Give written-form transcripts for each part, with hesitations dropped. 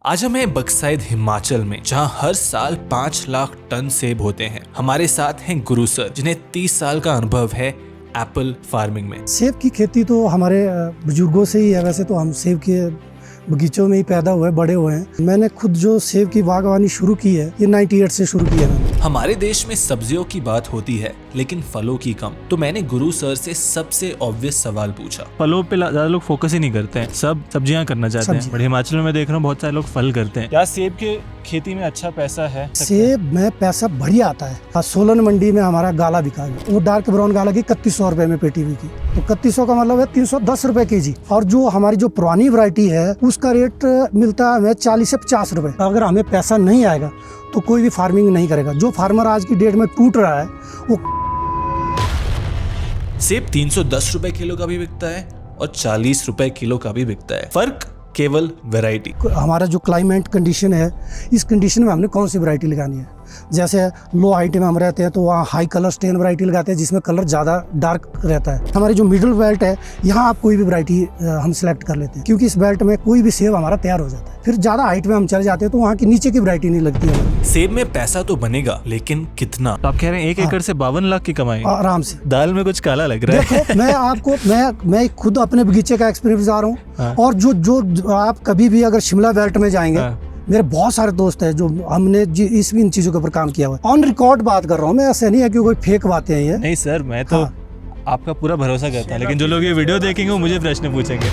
आज हम हैं बक्साइड हिमाचल में, जहां हर साल 5 लाख टन सेब होते हैं। हमारे साथ हैं गुरु सर, जिन्हें 30 साल का अनुभव है एप्पल फार्मिंग में। सेब की खेती तो हमारे बुजुर्गों से ही है। वैसे तो हम सेब के बगीचों में ही पैदा हुए बड़े हुए हैं। मैंने खुद जो सेब की बागवानी शुरू की है ये 98 से शुरू की है मैंने। हमारे देश में सब्जियों की बात होती है लेकिन फलों की कम। तो मैंने गुरु सर से सबसे ऑब्वियस सवाल पूछा। फलों पे ज्यादा लोग फोकस ही नहीं करते हैं, सब सब्जियां करना चाहते हैं। बट हिमाचल में मैं देख रहा हूँ बहुत सारे लोग फल करते हैं। क्या सेब के खेती में अच्छा पैसा है? सेब में पैसा बढ़िया आता है। सोलन मंडी में हमारा गाला बिका है, वो डार्क ब्राउन गाला की 3100 रुपए में पेटी बिकी। तो 3100 का मतलब है 310 रुपए केजी। और जो हमारी जो पुरानी वैरायटी है उसका रेट मिलता है हमें 40 से 50 रुपए। अगर हमें पैसा नहीं आएगा तो कोई भी फार्मिंग नहीं करेगा। जो फार्मर आज की डेट में टूट रहा है वो सेब 310 रुपए किलो का भी बिकता है और 40 रुपए किलो का भी बिकता है। फर्क केवल वैरायटी। हमारा जो क्लाइमेट कंडीशन है, इस कंडीशन में हमने कौन सी वैरायटी लगानी है। जैसे लो हाइट में हम रहते हैं तो वहाँ हाई कलर स्टेन वैरायटी लगाते हैं जिसमें कलर ज़्यादा डार्क रहता है। हमारी जो मिडिल बेल्ट है यहाँ आप कोई भी वैरायटी हम सिलेक्ट कर लेते हैं, क्योंकि इस बेल्ट में कोई भी सेब हमारा तैयार हो जाता है। फिर ज़्यादा हाइट में हम चले जाते हैं तो वहाँ की नीचे की वैरायटी नहीं लगती है। सेब में पैसा तो बनेगा लेकिन कितना? तो आप कह रहे हैं 1 एकड़ से 52 लाख की कमाई? आराम से। दाल में कुछ काला लग रहा है। देखो मैं आपको मैं खुद अपने बगीचे का एक्सपीरियंस बता रहा हूँ। और जो आप कभी भी अगर शिमला बेल्ट में जाएंगे, मेरे बहुत सारे दोस्त हैं जो हमने इन चीज़ों के ऊपर काम किया हुआ है। ऑन रिकॉर्ड बात कर रहा हूँ मैं, ऐसे नहीं है कि कोई फेक बातें हैं ये। नहीं सर, मैं तो आपका पूरा भरोसा करता हूँ, लेकिन जो लोग ये वीडियो देखेंगे वो मुझे प्रश्न पूछेंगे।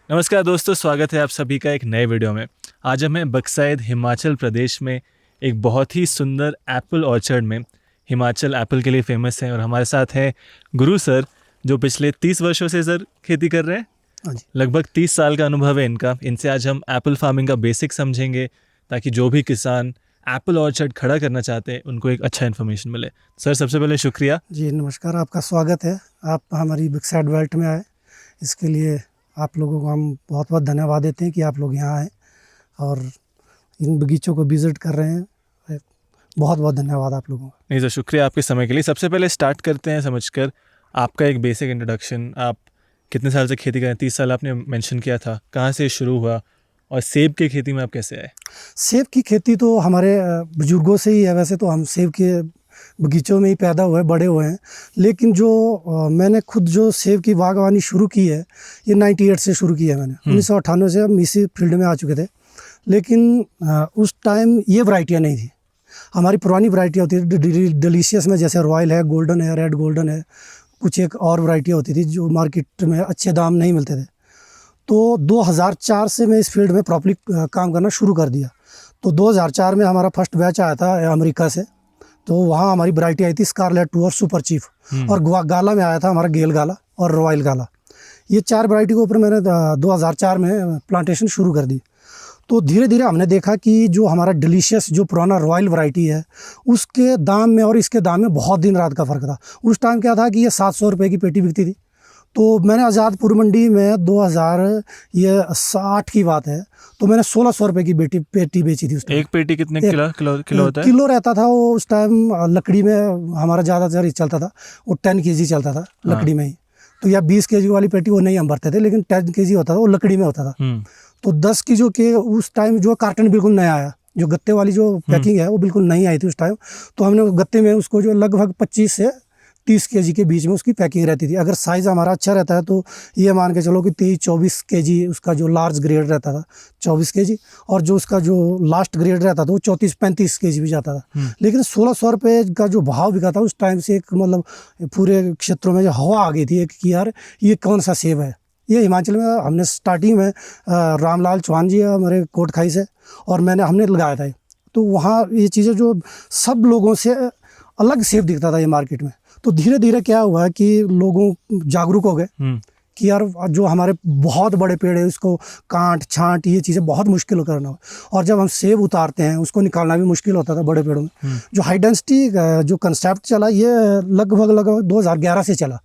नमस्कार दोस्तों, स्वागत है आप सभी का एक नए वीडियो में। आज हम हैं बक्साइड हिमाचल प्रदेश में एक बहुत ही सुंदर एप्पल ऑर्चर्ड में। हिमाचल एप्पल के लिए फेमस है और हमारे साथ हैं गुरु सर, जो पिछले 30 वर्षों से सर खेती कर रहे हैं। लगभग 30 साल का अनुभव है इनका। इनसे आज हम एप्पल फार्मिंग का बेसिक समझेंगे ताकि जो भी किसान एप्पल ऑर्चर्ड खड़ा करना चाहते हैं उनको एक अच्छा इन्फॉर्मेशन मिले। सर सबसे पहले शुक्रिया। जी नमस्कार, आपका स्वागत है। आप हमारी बक्साइड बेल्ट में आए, इसके लिए आप लोगों को हम बहुत बहुत धन्यवाद देते हैं कि आप लोग यहाँ आए और इन बगीचों को विज़िट कर रहे हैं। बहुत बहुत धन्यवाद आप लोगों का। नहीं सर, शुक्रिया आपके समय के लिए। सबसे पहले स्टार्ट करते हैं समझकर आपका एक बेसिक इंट्रोडक्शन। आप कितने साल से खेती करें? 30 साल आपने मेंशन किया था। कहाँ से शुरू हुआ और सेब की खेती में आप कैसे आए? सेब की खेती तो हमारे बुजुर्गों से ही है। वैसे तो हम सेब के बगीचों में ही पैदा हुए बड़े हुए हैं, लेकिन जो मैंने खुद जो सेब की बागवानी शुरू की है ये 98 से शुरू की है मैंने। 1998 से हम इसी फील्ड में आ चुके थे, लेकिन उस टाइम ये वैरायटियाँ नहीं थी। हमारी पुरानी वैरायटियाँ होती थी डिलीशियस में, जैसे रॉयल है, गोल्डन है, रेड गोल्डन है, कुछ एक और वैरायटियाँ होती थी जो मार्केट में अच्छे दाम नहीं मिलते थे। तो 2004 से मैं इस फील्ड में प्रॉपर्ली काम करना शुरू कर दिया। तो 2004 में हमारा फर्स्ट बैच आया था अमेरिका से। तो वहाँ हमारी वैरायटी आई थी स्कारलेट 2 और सुपर चीफ। और गाला में आया था हमारा गेल गाला और रॉयल गाला। ये 4 वैरायटी के ऊपर मैंने 2004 में प्लांटेशन शुरू कर दी। तो धीरे धीरे हमने देखा कि जो हमारा डिलीशियस जो पुराना रॉयल वैरायटी है उसके दाम में और इसके दाम में बहुत दिन रात का फ़र्क था। उस टाइम क्या था कि ये 700 रुपये की पेटी बिकती थी। तो मैंने आज़ादपुर मंडी में 2008 की बात है, तो मैंने 1600 रुपये की पेटी बेची थी उस टाइम। एक पेटी कितने किलो होता है? किलो रहता था वो उस टाइम। लकड़ी में हमारा ज़्यादातर चलता था, वो 10 kg चलता था लकड़ी में ही। तो या 20 kg वाली पेटी वो नहीं हम भरते थे, लेकिन 10 kg होता था, वो लकड़ी में होता था। तो 10 kg के उस टाइम जो कार्टन बिल्कुल नया आया, जो गत्ते वाली जो पैकिंग है वो बिल्कुल नहीं आई थी उस टाइम। तो हमने गत्ते में उसको जो लगभग 25 से 30 kg के बीच में उसकी पैकिंग रहती थी। अगर साइज़ हमारा अच्छा रहता है तो ये मान के चलो कि 23-24 kg उसका जो लार्ज ग्रेड रहता था 24 kg, और जो उसका जो लास्ट ग्रेड रहता था वो 34-35 kg भी जाता था। लेकिन 1600 रुपये का जो भाव बिका था उस टाइम से, एक मतलब पूरे क्षेत्रों में जो हवा आ गई थी एक कि यार ये कौन सा सेब है। ये हिमाचल में हमने स्टार्टिंग में रामलाल चौहान जी हमारे कोटखाई से, और हमने लगाया था। तो वहाँ ये चीज़ें जो सब लोगों से अलग सेब दिखता था ये मार्केट में। तो धीरे धीरे क्या हुआ कि लोगों जागरूक हो गए कि यार जो हमारे बहुत बड़े पेड़ है उसको काट छांट ये चीज़ें बहुत मुश्किल करना हो। और जब हम सेब उतारते हैं उसको निकालना भी मुश्किल होता था बड़े पेड़ों में। जो हाई डेंसिटी जो कंसेप्ट चला ये लगभग 2011 से चला।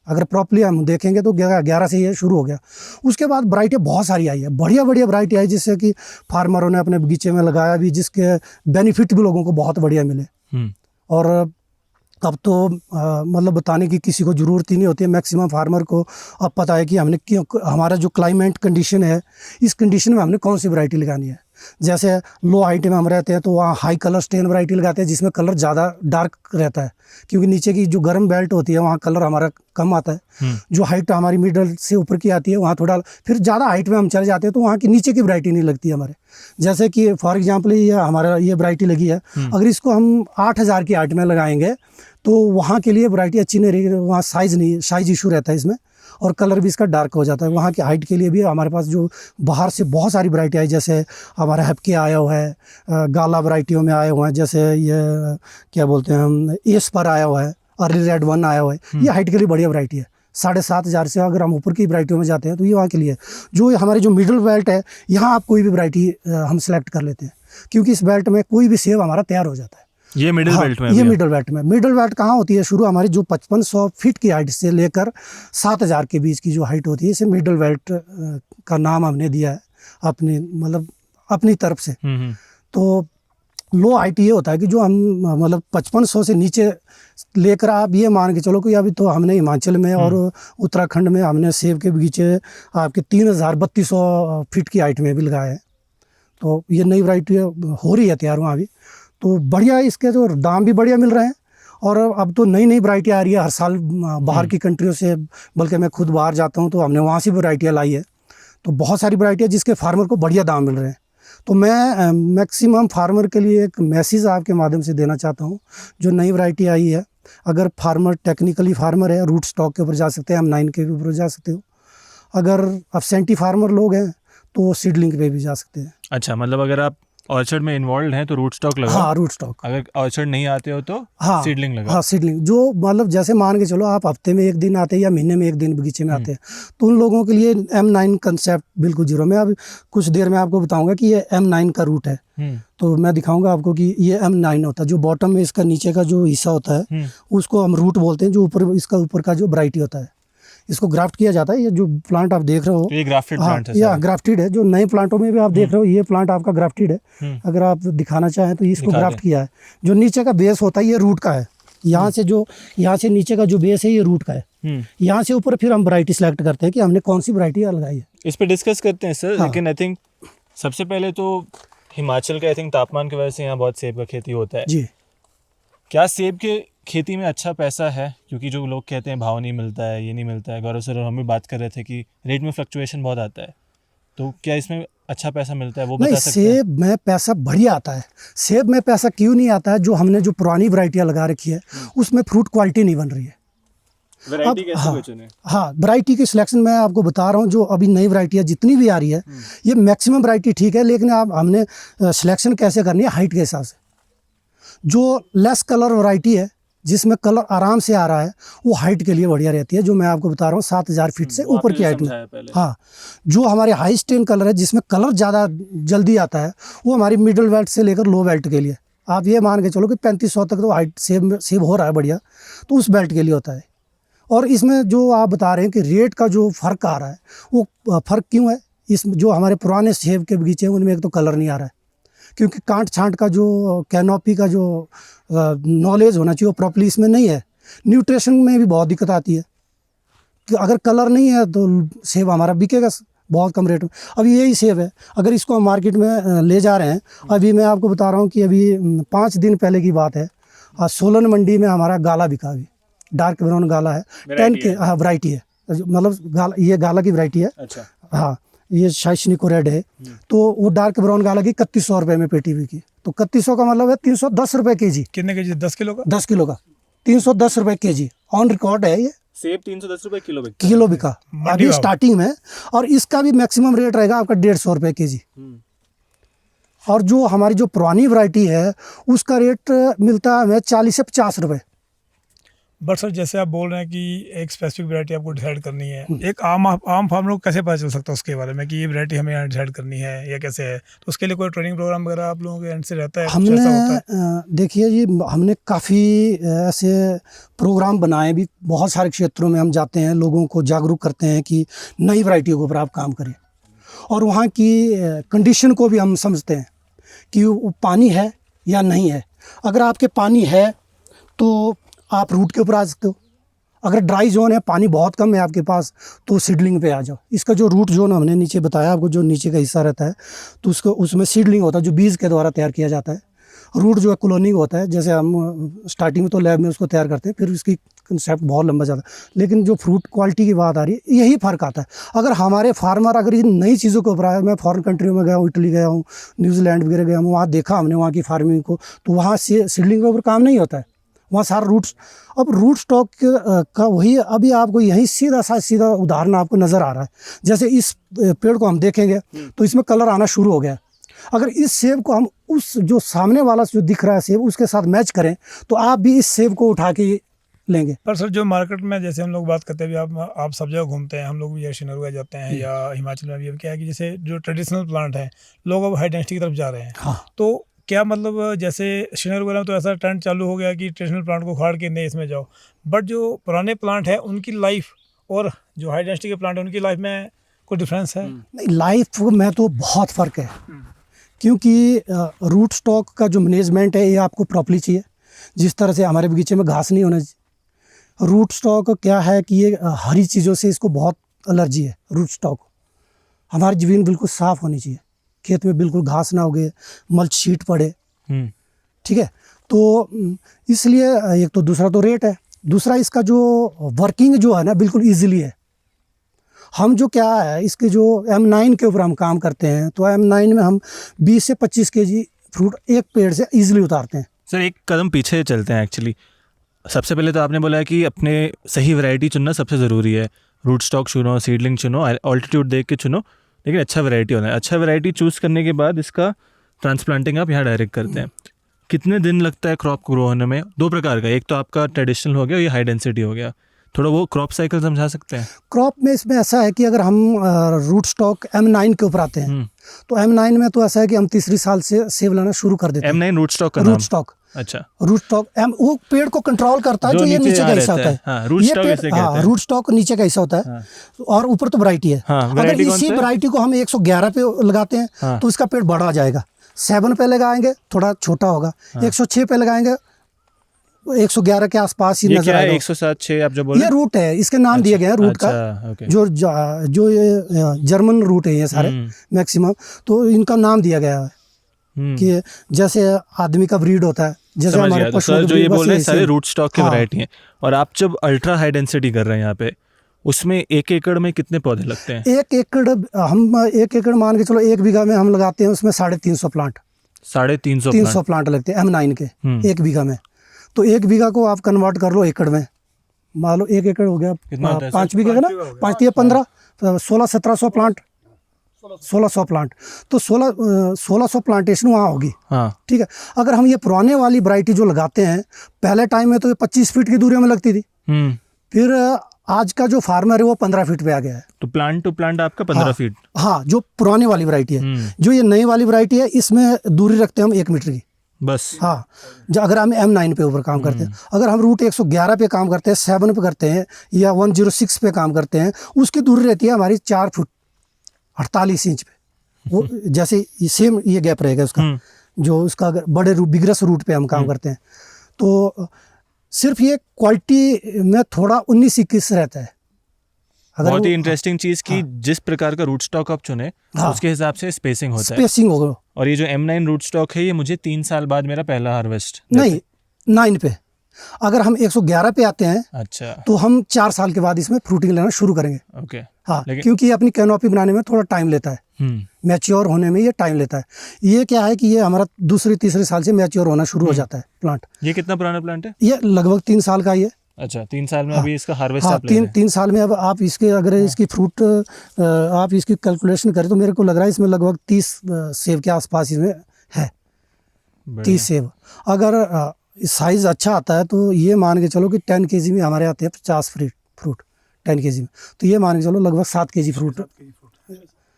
अगर प्रॉपर्ली हम देखेंगे तो 11 से ये शुरू हो गया। उसके बाद वैरायटी बहुत सारी आई है, बढ़िया वैरायटी आई, जिससे कि फार्मरों ने अपने बगीचे में लगाया भी, जिसके बेनिफिट भी लोगों को बहुत बढ़िया मिले। और अब तो मतलब बताने की किसी को ज़रूरत ही नहीं होती है। मैक्सिमम फार्मर को अब पता है कि हमने क्यों, हमारा जो क्लाइमेट कंडीशन है, इस कंडीशन में हमने कौन सी वैरायटी लगानी है। जैसे लो हाइट में हम रहते हैं तो वहाँ हाई कलर स्टेन वैरायटी लगाते हैं जिसमें कलर ज़्यादा डार्क रहता है, क्योंकि नीचे की जो गर्म बेल्ट होती है वहाँ कलर हमारा कम आता है। जो हाइट हमारी मिडल से ऊपर की आती है वहाँ थोड़ा, फिर ज़्यादा हाइट में हम चले जाते हैं तो वहाँ की नीचे की वैरायटी नहीं लगती हमारे। जैसे कि फॉर एग्जांपल ये हमारा ये वैरायटी लगी है, अगर इसको हम 8000 की हाइट में लगाएंगे तो वहाँ के लिए वैरायटी अच्छी नहीं रहेगी, वहाँ साइज़ इशू रहता है इसमें, और कलर भी इसका डार्क हो जाता है। वहाँ की हाइट के लिए भी हमारे पास जो बाहर से बहुत सारी वैरायटी आई, जैसे हमारा हैप्के आया हुआ है, गाला वैरायटियों में आए हुए हैं, जैसे ये क्या बोलते हैं हम, एस पर आया हुआ है, अर्ली रेड 1 आया हुआ है। ये हाइट के लिए बढ़िया वैरायटी है। 7500 से अगर हम ऊपर की वैरायटियों में जाते हैं तो ये वहाँ के लिए जो हमारे जो मिडिल बेल्ट है, यहाँ आप कोई भी वैरायटी हम सेलेक्ट कर लेते हैं, क्योंकि इस बेल्ट में कोई भी सेब हमारा तैयार हो जाता है। ये मिडिल बेल्ट में, ये मिडिल बेल्ट में। मिडिल बेल्ट कहाँ होती है? शुरू हमारी जो 5500 फीट की हाइट से लेकर 7000 के बीच की जो हाइट होती है, इसे मिडिल बेल्ट का नाम हमने दिया है अपनी, मतलब अपनी तरफ से। तो लो हाइट ये होता है कि जो हम मतलब 5500 से नीचे लेकर आप ये मान के चलो कि अभी तो हमने हिमाचल में और उत्तराखंड में हमने सेब के बगीचे आपके 3200 फीट की हाइट में भी लगाए हैं। तो ये नई वैरायटी हो रही है तैयार वहाँ भी, तो बढ़िया इसके तो दाम भी बढ़िया मिल रहे हैं। और अब तो नई वैरायटी आ रही है हर साल बाहर की कंट्रियों से, बल्कि मैं खुद बाहर जाता हूँ तो हमने वहाँ से भी वैरायटियाँ लाई है। तो बहुत सारी वैरायटी है जिसके फार्मर को बढ़िया दाम मिल रहे हैं। तो मैं मैक्सिमम फार्मर के लिए एक मैसेज आपके माध्यम से देना चाहता हूँ, जो नई वैरायटी आई है, अगर फार्मर टेक्निकली फार्मर है, रूट स्टॉक के ऊपर जा सकते हैं, M9 के ऊपर जा सकते हो। अगर एब्सेंटी फार्मर लोग हैं तो सीडलिंग पे भी जा सकते हैं। अच्छा, मतलब अगर आप ऑर्चर्ड में इन्वॉल्व हैं तो रूट स्टॉक लगाओ। हाँ, रूट स्टॉक। अगर ऑर्चर्ड नहीं आते हो तो हाँ, सीडलिंग लगाओ। हाँ, सीडलिंग जो मतलब जैसे मान के चलो आप हफ्ते में 1 दिन आते हैं या महीने में 1 दिन बगीचे में आते हैं, तो उन लोगों के लिए M9 कंसेप्ट बिल्कुल जीरो। मैं अब कुछ देर में आपको बताऊंगा कि ये M9 का रूट है। तो मैं दिखाऊंगा आपको कि ये M9 होता है, जो बॉटम में इसका नीचे का जो हिस्सा होता है उसको हम रूट बोलते हैं, जो ऊपर इसका ऊपर का जो वैरायटी होता है, इसको ग्राफ्ट किया जाता है। ये जो प्लांट आप देख रहे हो, तो ये ग्राफ्टेड प्लांट है? या ग्राफ्टेड है। जो नए प्लांटों में भी आप देख रहे हो, ये प्लांट आपका ग्राफ्टेड है। अगर आप दिखाना चाहें तो इसको ग्राफ्ट किया है। जो नीचे का बेस होता है ये रूट का है। यहाँ से नीचे का जो बेस है ये रूट का है। यहाँ से ऊपर फिर हम वैरायटी सेलेक्ट करते हैं कि हमने कौन सी वैरायटी लगाई है। इस पर डिस्कस करते हैं सर। लेकिन आई थिंक सबसे पहले तो हिमाचल का आई थिंक तापमान की वजह से यहाँ बहुत सेब का खेती होता है जी। क्या सेब के खेती में अच्छा पैसा है? क्योंकि जो लोग कहते हैं भाव नहीं मिलता है, ये नहीं मिलता है, गौरव सर और हम भी बात कर रहे थे कि रेट में फ्लक्चुएशन बहुत आता है, तो क्या इसमें अच्छा पैसा मिलता है? वो बता सकते हैं? सेब में पैसा बढ़िया आता है। सेब में पैसा क्यों नहीं आता है? जो हमने जो पुरानी वैरायटियाँ लगा रखी है उसमें फ्रूट क्वालिटी नहीं बन रही है। वैरायटी कैसे चुने? हाँ, वैरायटी की सिलेक्शन मैं आपको बता रहा हूँ। जो अभी नई वैरायटियाँ जितनी भी आ रही है, ये मैक्सिमम वैरायटी ठीक है, लेकिन आप हमने सिलेक्शन कैसे करनी है? हाइट के हिसाब से। जो लेस कलर वैरायटी है, जिसमें कलर आराम से आ रहा है, वो हाइट के लिए बढ़िया रहती है। जो मैं आपको बता रहा हूँ 7000 फीट से ऊपर की हाइट में। हाँ, जो हमारे हाई स्टेन कलर है, जिसमें कलर ज़्यादा जल्दी आता है, वो हमारी मिडिल बेल्ट से लेकर लो बेल्ट के लिए। आप ये मान के चलो कि 3500 तक तो हाइट सेब हो रहा है बढ़िया, तो उस बेल्ट के लिए होता है। और इसमें जो आप बता रहे हैं कि रेट का जो फ़र्क आ रहा है, वो फ़र्क क्यों है? इसमें जो हमारे पुराने सेब के बगीचे हैं उनमें एक तो कलर नहीं आ रहा है, क्योंकि कांट छांट का जो कैनोपी का जो नॉलेज होना चाहिए वो प्रॉपर्ली इसमें नहीं है। न्यूट्रिशन में भी बहुत दिक्कत आती है कि अगर कलर नहीं है तो सेब हमारा बिकेगा बहुत कम रेट में। अभी यही सेब है, अगर इसको हम मार्केट में ले जा रहे हैं, अभी मैं आपको बता रहा हूँ कि अभी 5 दिन पहले की बात है, सोलन मंडी में हमारा गाला बिका। अभी डार्क ब्राउन गाला है, 10 के वैरायटी है, मतलब ये गाला की वैरायटी है। अच्छा। हाँ, ये शाइशनिको रेड है। तो वो डार्क ब्राउन गाला की 3100 रुपये में पेटी बिकी। तो 3100 का मतलब है 310 रुपये के जी। कितने के जी? 10 किलो का? 10 किलो का 310 रुपये के जी। ऑन रिकॉर्ड है ये। सेब 310 रुपये किलो बिका अभी स्टार्टिंग में, और इसका भी मैक्सिमम रेट रहेगा आपका 150 रुपये के जी। और जो हमारी जो पुरानी वैरायटी है उसका रेट मिलता है हमें 40 से 50 रुपये। बट सर, जैसे आप बोल रहे हैं कि एक स्पेसिफिक वैरायटी आपको डिसाइड करनी है, एक आम फार्मर को कैसे पता चल सकता है उसके बारे में कि ये वैरायटी हमें यहाँ डिसाइड करनी है या कैसे है? तो उसके लिए कोई ट्रेनिंग प्रोग्राम वगैरह आप लोगों के एंड से रहता है? हमने देखिए जी, हमने काफ़ी ऐसे प्रोग्राम बनाए भी, बहुत सारे क्षेत्रों में हम जाते हैं, लोगों को जागरूक करते हैं कि नई वैरायटियों के ऊपर आप काम करें, और वहाँ की कंडीशन को भी हम समझते हैं कि वो पानी है या नहीं है। अगर आपके पानी है तो आप रूट के ऊपर आ सकते हो। अगर ड्राई जोन है, पानी बहुत कम है आपके पास, तो सीडलिंग पे आ जाओ। इसका जो रूट जोन हमने नीचे बताया आपको, जो नीचे का हिस्सा रहता है, तो उसको उसमें सीडलिंग होता है जो बीज के द्वारा तैयार किया जाता है। रूट जो है क्लोनिंग होता है, जैसे हम स्टार्टिंग में तो लैब में उसको तैयार करते हैं, फिर उसकी कंसेप्ट बहुत लंबा जाता है। लेकिन जो फ्रूट क्वालिटी की बात आ रही है, यही फ़र्क आता है। अगर हमारे फार्मर अगर इन नई चीज़ों के ऊपर आया, मैं फॉरेन कंट्रियों में गया हूँ, इटली गया हूँ, न्यूजीलैंड वगैरह गया हूँ, वहाँ देखा हमने वहाँ की फार्मिंग को, तो वहाँ से सीडलिंग के ऊपर काम नहीं होता है, वहाँ सारा रूट्स। अब रूट स्टॉक का वही अभी आपको यही सीधा उदाहरण आपको नज़र आ रहा है। जैसे इस पेड़ को हम देखेंगे तो इसमें कलर आना शुरू हो गया। अगर इस सेब को हम उस जो सामने वाला जो दिख रहा है सेब, उसके साथ मैच करें, तो आप भी इस सेब को उठा के लेंगे। पर सर जो मार्केट में जैसे हम लोग बात करते हैं, अभी आप सब जगह घूमते हैं, हम लोग भी श्रीनगर जाते हैं या हिमाचल में भी, अब क्या है कि जैसे जो ट्रेडिशनल प्लांट है, लोग अब हाई डेंसिटी की तरफ जा रहे हैं। हाँ। तो क्या मतलब जैसे श्रीनगर वगैरह में तो ऐसा ट्रेंड चालू हो गया कि ट्रेडिशनल प्लांट को उखाड़ के नए इसमें जाओ, बट जो पुराने प्लांट है उनकी लाइफ और जो हाई डेंसिटी के प्लांट है उनकी लाइफ में कोई डिफरेंस है? नहीं, लाइफ में तो बहुत फ़र्क है, क्योंकि रूट स्टॉक का जो मैनेजमेंट है ये आपको प्रॉपर्ली चाहिए। जिस तरह से हमारे बगीचे में घास नहीं होना चाहिए। रूट स्टॉक क्या है कि ये हरी चीज़ों से इसको बहुत एलर्जी है। रूट स्टॉक हमारी ज़मीन बिल्कुल साफ़ होनी चाहिए, खेत में बिल्कुल घास ना उगे, मल्च शीट पड़े, ठीक है। तो इसलिए एक तो दूसरा तो रेट है, दूसरा इसका जो वर्किंग जो है ना बिल्कुल ईजिली है। हम जो क्या है इसके जो M9 के ऊपर हम काम करते हैं, तो M9 में हम 20 से 25 kg फ्रूट एक पेड़ से ईजिली उतारते हैं। सर एक कदम पीछे चलते हैं। एक्चुअली सबसे पहले तो आपने बोला कि अपने सही वैरायटी चुनना सबसे ज़रूरी है। रूट स्टॉक चुनो, सीडलिंग चुनो, ऑल्टीट्यूड देख के चुनो, लेकिन अच्छा वैरायटी होना है। अच्छा वैरायटी चूज़ करने के बाद इसका ट्रांसप्लांटिंग आप यहाँ डायरेक्ट करते हैं। कितने दिन लगता है क्रॉप ग्रो होने में? दो प्रकार का, एक तो आपका ट्रेडिशनल हो गया, ये हाई डेंसिटी हो गया। थोड़ा वो क्रॉप साइकिल समझा सकते हैं? क्रॉप में इसमें ऐसा है कि अगर हम रूट स्टॉक M9 के ऊपर आते हैं, तो M9 में तो ऐसा है कि हम तीसरी साल से सेब लाना शुरू कर देते हैं। M9 रूट स्टॉक का रूट नाम? स्टॉक। अच्छा। रूट स्टॉक वो पेड़ को कंट्रोल करता है, जो ये नीचे का हिस्सा होता है। हाँ, रूट स्टॉक इसे कहते हैं। रूट स्टॉक नीचे का हिस्सा होता है। हाँ। और ऊपर तो वैरायटी है। हाँ, अगर इसी वैरायटी को हम 111 पे लगाते हैं, हाँ, तो इसका पेड़ बड़ा आ जाएगा। 7 पे लगाएंगे थोड़ा छोटा होगा। हाँ। 106 पे लगाएंगे 111 के आसपास ही नजर आएगा। 107-6 आप जो बोल रहे हैं, ये रूट है, इसके नाम दिए गए हैं रूट का। जो ये जर्मन रूट है ये सारे मैक्सिमम, तो इनका नाम दिया गया है कि जैसे आदमी का ब्रीड होता है, जैसे हमारे पशु जो ये बोल रहे हैं सारे रूट स्टॉक की वैरायटी हैं। और आप जब अल्ट्रा हाई डेंसिटी कर रहे हैं यहाँ पे, उसमें 1 एकड़ में कितने पौधे लगते हैं? 1 एकड़ हम 1 एकड़ मान के चलो 1 बीघा में हम लगाते हैं उसमें 350 प्लांट। 350 प्लांट लगते हैं M9 के 1 बीघा में। तो 1 बीघा को आप कन्वर्ट कर लो एकड़ में, मान लो 1 एकड़ हो गया 5 बीघे का ना, 5 या 15, 1600-1700 प्लांट, 1600 प्लांट, तो 1600 प्लांटेशन वहाँ होगी। हाँ। ठीक है। अगर हम ये पुराने वाली वैरायटी जो लगाते हैं, पहले टाइम में तो ये 25 फीट की दूरी में लगती थी, फिर आज का जो फार्मर है वो 15 फीट पे आ गया है। तो प्लांट टू प्लांट आपका 15 फीट? हाँ, जो पुरानी वाली वैरायटी है। जो ये नई वाली वैरायटी है इसमें दूरी रखते हैं हम 1 मीटर की बस। हाँ, जो अगर हम M9 पे ऊपर काम करते हैं, अगर हम रूट 111 पे काम करते हैं, 7 पे करते हैं या 106 पे काम करते हैं, उसकी दूरी रहती है हमारी 4 फुट 48 इंच पे। वो जैसे सेम ये गैप रहेगा उसका, जो उसका अगर बड़े बिगरस रूट पे हम काम करते हैं, तो सिर्फ ये क्वालिटी में थोड़ा 19-21 रहता है। बहुत ही इंटरेस्टिंग चीज़ की, जिस प्रकार का रूट स्टॉक आप चुने, उसके हिसाब से स्पेसिंग होता है। स्पेसिंग होगा। और ये जो M9 रूट स्टॉक है, ये मुझे 3 साल बाद मेरा पहला हार्वेस्ट नहीं, 9 पे। अगर हम 111 पे आते हैं, अच्छा, तो हम 4 साल के बाद इसमें फ्रूटिंग लेना शुरू करेंगे। ओके। हाँ, क्योंकि ये अपनी कैनोपी बनाने में थोड़ा टाइम लेता है, मैच्योर होने में ये टाइम लेता है। ये क्या है कि ये हमारा दूसरे-तीसरे साल से मैच्योर होना शुरू हो जाता है प्लांट। ये कितना पुराना प्लांट है? ये लगभग 3 साल का ही है। अच्छा, 3 साल में अभी इसका हार्वेस्ट हाँ, आप ले रहे हैं? 3 साल में अब आप इसके अगर इसकी फ्रूट आप इसकी कैलकुलेशन करें तो मेरे को लग रहा है इसमें लगभग 30 सेब के आसपास इसमें है। 30 सेब। अगर साइज़ अच्छा आता है तो ये मान के चलो कि 10 kg में हमारे आते हैं 50 फ्रूट 10 kg में, तो ये मान के चलो लगभग 7 kg फ्रूट,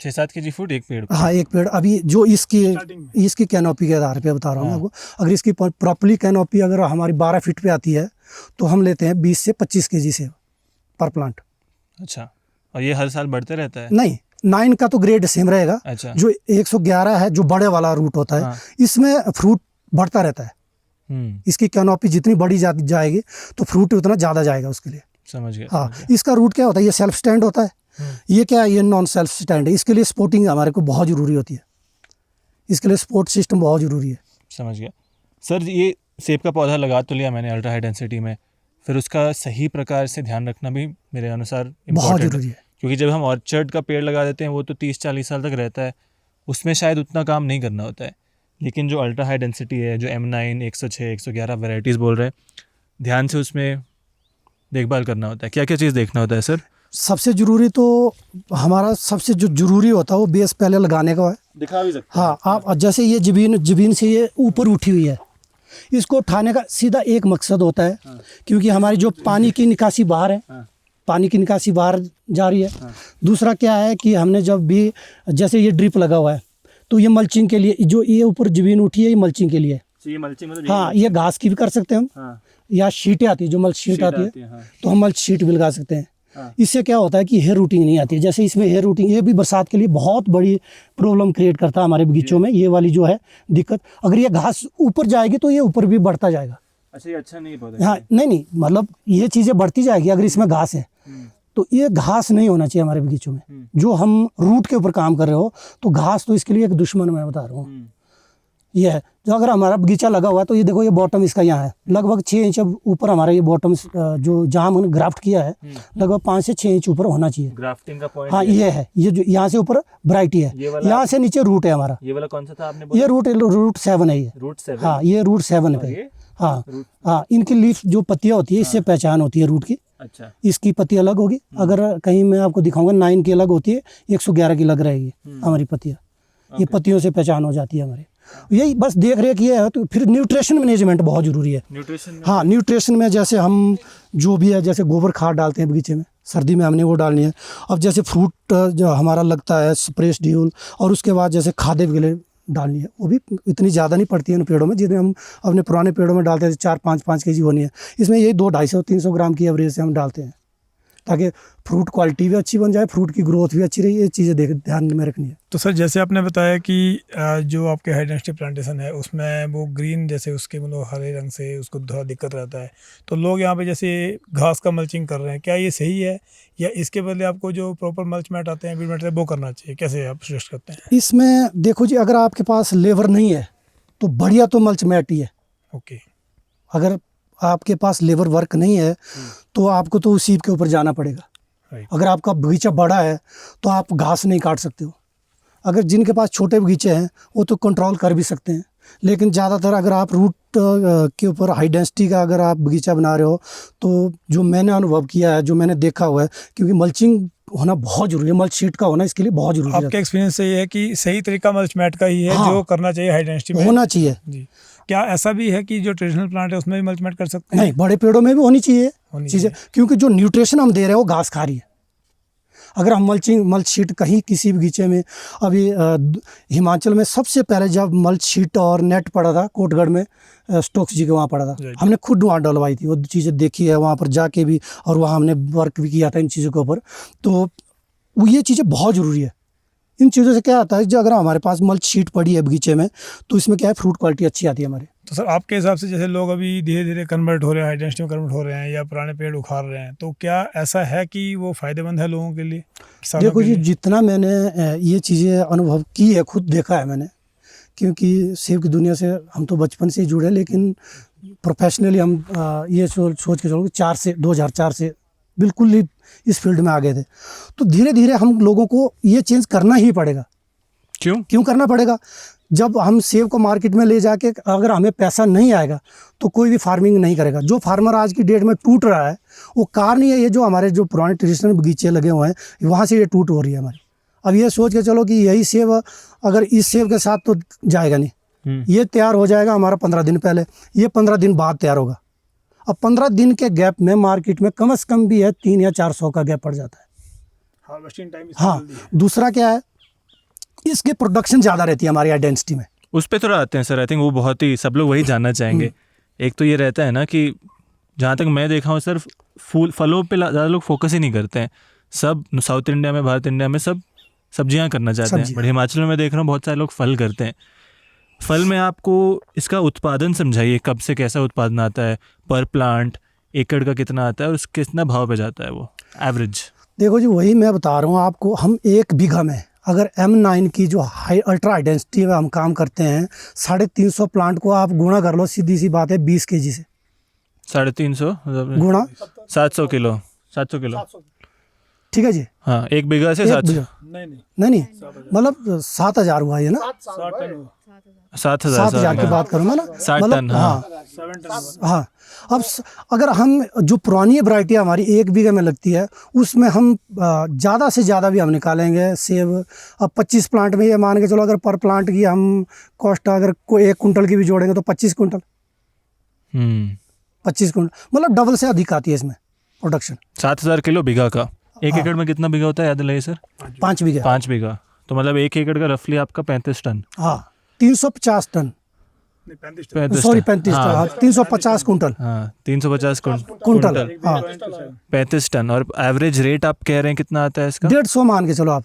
6-7 kg फ्रूट एक पेड़। हाँ, एक पेड़। अभी जो इसकी कैनोपी के आधार पे बता रहा हूँ आपको। अगर इसकी प्रॉपर्ली कैनोपी अगर हमारी 12 फीट पे आती है तो हम लेते हैं 20 से 25 kg से पर प्लांट। अच्छा, और ये हर साल बढ़ते रहता है? नहीं, 9 का तो ग्रेड सेम रहेगा। अच्छा। जो 111 है, जो बड़े वाला रूट होता है, इसमें फ्रूट बढ़ता रहता है। इसकी कैनोपी जितनी बड़ी जाएगी तो फ्रूट उतना ज़्यादा जाएगा उसके लिए। समझ गया। हाँ, इसका रूट क्या होता है, ये सेल्फ स्टैंड होता है। ये क्या है, ये नॉन सेल्फ स्टैंड है। इसके लिए स्पोर्टिंग हमारे को बहुत ज़रूरी होती है, इसके लिए सपोर्ट सिस्टम बहुत ज़रूरी है। समझ गया सर। ये सेब का पौधा लगा तो लिया मैंने अल्ट्रा हाई डेंसिटी में, फिर उसका सही प्रकार से ध्यान रखना भी मेरे अनुसार बहुत ज़रूरी है, क्योंकि जब हम ऑर्चर्ड का पेड़ लगा देते हैं वो तो 30-40 साल तक रहता है, उसमें शायद उतना काम नहीं करना होता है। लेकिन जो अल्ट्रा हाई डेंसिटी है, जो M9, 106, 111 वैरायटीज़ बोल रहे हैं, ध्यान से उसमें देखभाल करना होता है। क्या क्या चीज़ देखना होता है सर? सबसे ज़रूरी तो हमारा सबसे जो ज़रूरी होता है वो बेस पहले लगाने का है। दिखा भी सकते हैं। हाँ, आप जैसे ये जमीन से ये ऊपर उठी हुई है, इसको उठाने का सीधा एक मकसद होता है। क्योंकि हमारी जो पानी की निकासी बाहर है, पानी की निकासी बाहर जा रही है। दूसरा क्या है कि हमने जब भी जैसे ये ड्रिप लगा हुआ है तो ये मल्चिंग के लिए, जो ये ऊपर जमीन उठी है ये मल्चिंग के लिए। ये मल्चिंग मतलब हाँ, ये घास की भी कर सकते हैं हम, या शीटें आती है, जो मल्च शीट आती है तो हम मल्च शीट भी लगा सकते हैं। इससे क्या होता है कि हेयर रूटिंग नहीं आती है। जैसे इसमें हेयर रूटिंग, ये भी बरसात के लिए बहुत बड़ी प्रॉब्लम क्रिएट करता है हमारे बगीचों में, ये वाली जो है दिक्कत। अगर ये घास ऊपर जाएगी तो ये ऊपर भी बढ़ता जाएगा। अच्छा, ये अच्छा नहीं पौधा। हाँ, नहीं, मतलब ये चीज़ें बढ़ती जाएगी अगर इसमें घास है। तो ये घास नहीं होना चाहिए हमारे बगीचों में। जो हम रूट के ऊपर काम कर रहे हो तो घास तो इसके लिए एक दुश्मन, मैं बता रहा हूँ। ये है जो अगर हमारा बगीचा लगा हुआ है तो ये देखो, ये बॉटम इसका यहाँ है, लगभग 6 इंच ऊपर हमारा ये बॉटम जो जहाँ हमने ग्राफ्ट किया है लगभग 5 से 6 इंच ऊपर होना चाहिए। ग्राफ्टिंग का पॉइंट हाँ, ये है, ये जो यहाँ से ऊपर वैरायटी है, यहाँ से नीचे रूट है हमारा। ये वाला कौन सा था आपने बोला? ये रूट 7 है, ये रूट 7। हाँ, ये रूट 7 पे। हाँ हाँ, इनकी लीफ जो पत्तियाँ होती है इससे पहचान होती है रूट की। अच्छा, इसकी पत्ती अलग होगी। अगर कहीं मैं आपको दिखाऊंगा 9 की अलग होती है, 111 की अलग रहेगी हमारी पत्तियाँ। ये पत्तियों से पहचान हो जाती है हमारी। यही बस देख रेख ये है। तो फिर न्यूट्रिशन मैनेजमेंट बहुत ज़रूरी है। न्यूट्रिशन में? हाँ, न्यूट्रिशन में जैसे हम जो भी है, जैसे गोबर खाद डालते हैं बगीचे में, सर्दी में हमने वो डालनी है। अब जैसे फ्रूट जो हमारा लगता है स्प्रेस ड्यूल, और उसके बाद जैसे खादे वगैरह डालनी है, वो भी इतनी ज़्यादा नहीं पड़ती है उन पेड़ों में जितने हम अपने पुराने पेड़ों में डालते थे। 4-5 kg होनी है, इसमें यही 200-250-300 ग्राम की एवरेज से हम डालते हैं, ताकि फ्रूट क्वालिटी भी अच्छी बन जाए, फ्रूट की ग्रोथ भी अच्छी रही। ये चीज़ें ध्यान में रखनी है। तो सर, जैसे आपने बताया कि जो आपके हाई डेंसिटी प्लांटेशन है उसमें वो ग्रीन, जैसे उसके मतलब हरे रंग से उसको थोड़ा दिक्कत रहता है, तो लोग यहाँ पे जैसे घास का मल्चिंग कर रहे हैं, क्या ये सही है, या इसके बदले आपको जो प्रॉपर मल्च मैट आते हैं, वीड मैट, वो करना चाहिए? कैसे आप सजेस्ट करते हैं? इसमें देखो जी, अगर आपके पास लेबर नहीं है तो बढ़िया तो मल्च मैट ही है। ओके। अगर आपके पास लेबर वर्क नहीं है तो आपको तो उसी के ऊपर जाना पड़ेगा। अगर आपका बगीचा बड़ा है तो आप घास नहीं काट सकते हो। अगर जिनके पास छोटे बगीचे हैं वो तो कंट्रोल कर भी सकते हैं, लेकिन ज़्यादातर अगर आप रूट के ऊपर हाई डेंसिटी का अगर आप बगीचा बना रहे हो तो जो मैंने अनुभव किया है, जो मैंने देखा हुआ है, क्योंकि मल्चिंग होना बहुत जरूरी है, मल्च शीट का होना इसके लिए बहुत जरूरी है। आपके एक्सपीरियंस से ये है कि सही तरीका मल्च मैट का ही है। हाँ, जो करना चाहिए हाई डेंसिटी में होना चाहिए जी। क्या ऐसा भी है कि जो ट्रेडिशनल प्लांट है उसमें भी मल्च मैट कर सकते हैं? नहीं, बड़े पेड़ों में भी होनी चाहिए चीज़ें, क्योंकि जो न्यूट्रिशन हम दे रहे हैं वो घास खा रही है। अगर हम मल्च शीट कहीं किसी बगीचे में, अभी हिमाचल में सबसे पहले जब मल्च शीट और नेट पड़ा था कोटगढ़ में, स्टोक्स जी के वहाँ पड़ा था, हमने खुद वहाँ डलवाई थी, वो चीज़ें देखी है वहाँ पर जाके भी, और वहाँ हमने वर्क भी किया था इन चीज़ों के ऊपर। तो ये चीज़ें बहुत ज़रूरी है। इन चीज़ों से क्या आता है, जो अगर हमारे पास मल्च शीट पड़ी है बगीचे में तो इसमें क्या है, फ्रूट क्वालिटी अच्छी आती है हमारे। तो सर, आपके हिसाब से जैसे लोग अभी धीरे धीरे कन्वर्ट हो रहे हैं, हाई डेंसिटी में कन्वर्ट हो रहे हैं, या पुराने पेड़ उखाड़ रहे हैं, तो क्या ऐसा है कि वो फ़ायदेमंद है लोगों के लिए? देखो जी, जितना मैंने ये चीज़ें अनुभव की है, खुद देखा है मैंने, क्योंकि सेब की दुनिया से हम तो बचपन से ही जुड़े, लेकिन प्रोफेशनली हम ये सोच के चलो 2004 से बिल्कुल ही इस फील्ड में आ गए थे। तो धीरे धीरे हम लोगों को ये चेंज करना ही पड़ेगा। क्यों करना पड़ेगा? जब हम सेब को मार्केट में ले जाके अगर हमें पैसा नहीं आएगा तो कोई भी फार्मिंग नहीं करेगा। जो फार्मर आज की डेट में टूट रहा है वो कारण ही है ये जो हमारे जो पुराने ट्रेडिशनल बगीचे लगे हुए हैं, वहाँ से ये टूट हो रही है हमारी। अब ये सोच के चलो कि यही सेब अगर इस सेब के साथ तो जाएगा नहीं, ये तैयार हो जाएगा हमारा 15 दिन पहले, ये 15 दिन बाद तैयार होगा। अब 15 दिन के गैप में मार्केट में कम से कम भी है 300 या 400 का गैप पड़ जाता है। Harvesting time. हाँ, दूसरा क्या है, इसकी प्रोडक्शन ज़्यादा रहती है हमारी आइडेंटिटी में। उस पर थोड़ा आते हैं सर। आई थिंक वो बहुत ही सब लोग वही जानना चाहेंगे। एक तो ये रहता है ना कि जहाँ तक मैं देखा हूँ सर, फलों पे ज़्यादा लोग फोकस ही नहीं करते हैं। सब साउथ इंडिया में, भारत इंडिया में सब सब्जियाँ करना चाहते हैं, बट हिमाचल में देख रहा हूँ बहुत सारे लोग फल करते हैं। फल में आपको इसका उत्पादन समझाइए, कब से कैसा उत्पादन आता है, पर प्लांट एकड़ का कितना आता है और उसके कितना भाव पे जाता है वो एवरेज? देखो जी, वही मैं बता रहा हूँ आपको। हम 1 बीघा में अगर M9 की जो अल्ट्रा हाई डेंसिटी में हम काम करते हैं, 350 प्लांट को आप गुणा कर लो, सीधी सी बात है 20 kg से 350 गुणा 700 किलो 700 किलो, ठीक है जी। हाँ, 1 बीघा से 1 700, बीघा नहीं, मतलब 7,000 हुआ ये ना, 7,000 की बात करूँ मैं ना, 60 टन, हाँ। अब अगर हम जो पुरानी वैरायटी हमारी 1 बीघे में लगती है, उसमें हम ज़्यादा से ज़्यादा भी हम निकालेंगे सेब। अब 25 प्लांट में ये मान के चलो, अगर पर प्लांट की हम कॉस्ट अगर कोई 1 कुंटल की भी जोड़ेंगे तो 25 कुंटल, 25 कुंटल, मतलब डबल से अधिक आती है इसमें प्रोडक्शन। 7,000 किलो बीघा का। 1 एकड़ में कितना बीघा होता है, याद दिलाइए सर? 5 बीघा। 5 बीघा, तो मतलब 1 एकड़ का रफली आपका 35 टन। हाँ, 350 ton, 35 sorry ton. 35 ton, 350 quintal. हाँ, 350 कुंटल, हाँ, 35 टन। और एवरेज रेट आप कह रहे हैं कितना आता है इसका? 150 मान के चलो आप।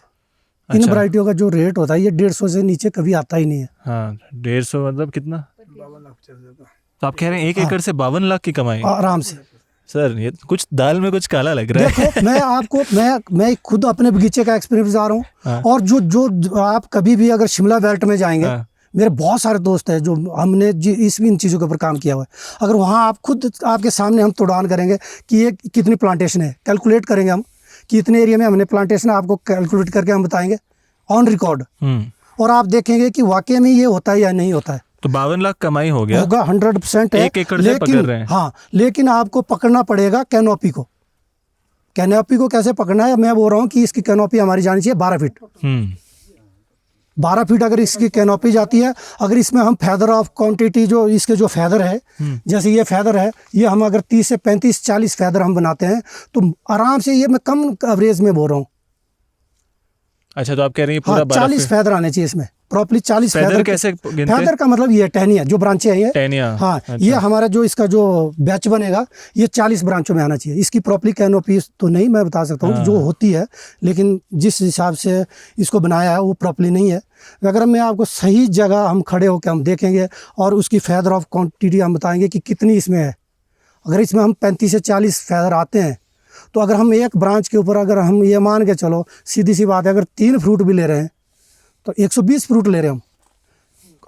इन अच्छा। वैरायटियों का जो रेट होता है ये 150 से नीचे कभी आता ही नहीं है। हाँ, 150 मतलब कितना? तो आप कह रहे हैं 1 एकड़ से 52 लाख की कमाई? आराम से। सर ये कुछ दाल में कुछ काला लग रहा है। देखो, मैं आपको मैं खुद अपने बगीचे का एक्सपीरियंस बता रहा हूँ। हाँ। और जो आप कभी भी अगर शिमला बेल्ट में जाएंगे, हाँ। मेरे बहुत सारे दोस्त हैं जो हमने इन चीज़ों के ऊपर काम किया हुआ है। अगर वहाँ आप खुद आपके सामने हम तोड़ान करेंगे कि ये कितनी प्लांटेशन है, कैलकुलेट करेंगे हम कि इतने एरिया में हमने प्लांटेशन, आपको कैलकुलेट करके हम बताएंगे ऑन रिकॉर्ड। और आप देखेंगे कि वाकई में ये होता है या नहीं होता है। तो 52 लाख कमाई हो गया, होगा 100% है। 1 एकड़ से पकड़ रहे हैं। हाँ, लेकिन आपको पकड़ना पड़ेगा कैनोपी को। कैनोपी को कैसे पकड़ना है, मैं बोल रहा हूँ कि इसकी कैनोपी हमारी जानी चाहिए 12 फीट। 12 फीट अगर इसकी कैनोपी जाती है, अगर इसमें हम फैदर ऑफ क्वांटिटी, जो इसके जो फैदर है, जैसे ये फैदर है, ये हम अगर 30 से 35 40 फैदर हम बनाते हैं तो आराम से, ये मैं कम एवरेज में बोल रहा हूँ। अच्छा, तो आप कह रहे हैं पूरा 40 फैदर आने चाहिए इसमें, प्रॉपर्ली 40 फैदर। कैसे गिनते हैं? फैदर का मतलब ये टहनिया, जो ब्रांचें हैं ये टहनिया। हाँ, अच्छा। ये हमारा जो इसका जो बैच बनेगा ये 40 ब्रांचों में आना चाहिए। इसकी प्रॉपर्ली कैनोपी तो नहीं मैं बता सकता हूँ, जो होती है, लेकिन जिस हिसाब से इसको बनाया है वो प्रॉपर्ली नहीं है। अगर मैं आपको सही जगह हम खड़े होकर हम देखेंगे और उसकी फैदर ऑफ क्वांटिटी हम बताएंगे कि कितनी इसमें है। अगर इसमें हम 35 से 40 फैदर आते हैं, तो अगर हम एक ब्रांच के ऊपर अगर हम ये मान के चलो, सीधी सी बात है, अगर 3 फ्रूट भी ले रहे हैं तो 120 फ्रूट ले रहे हैं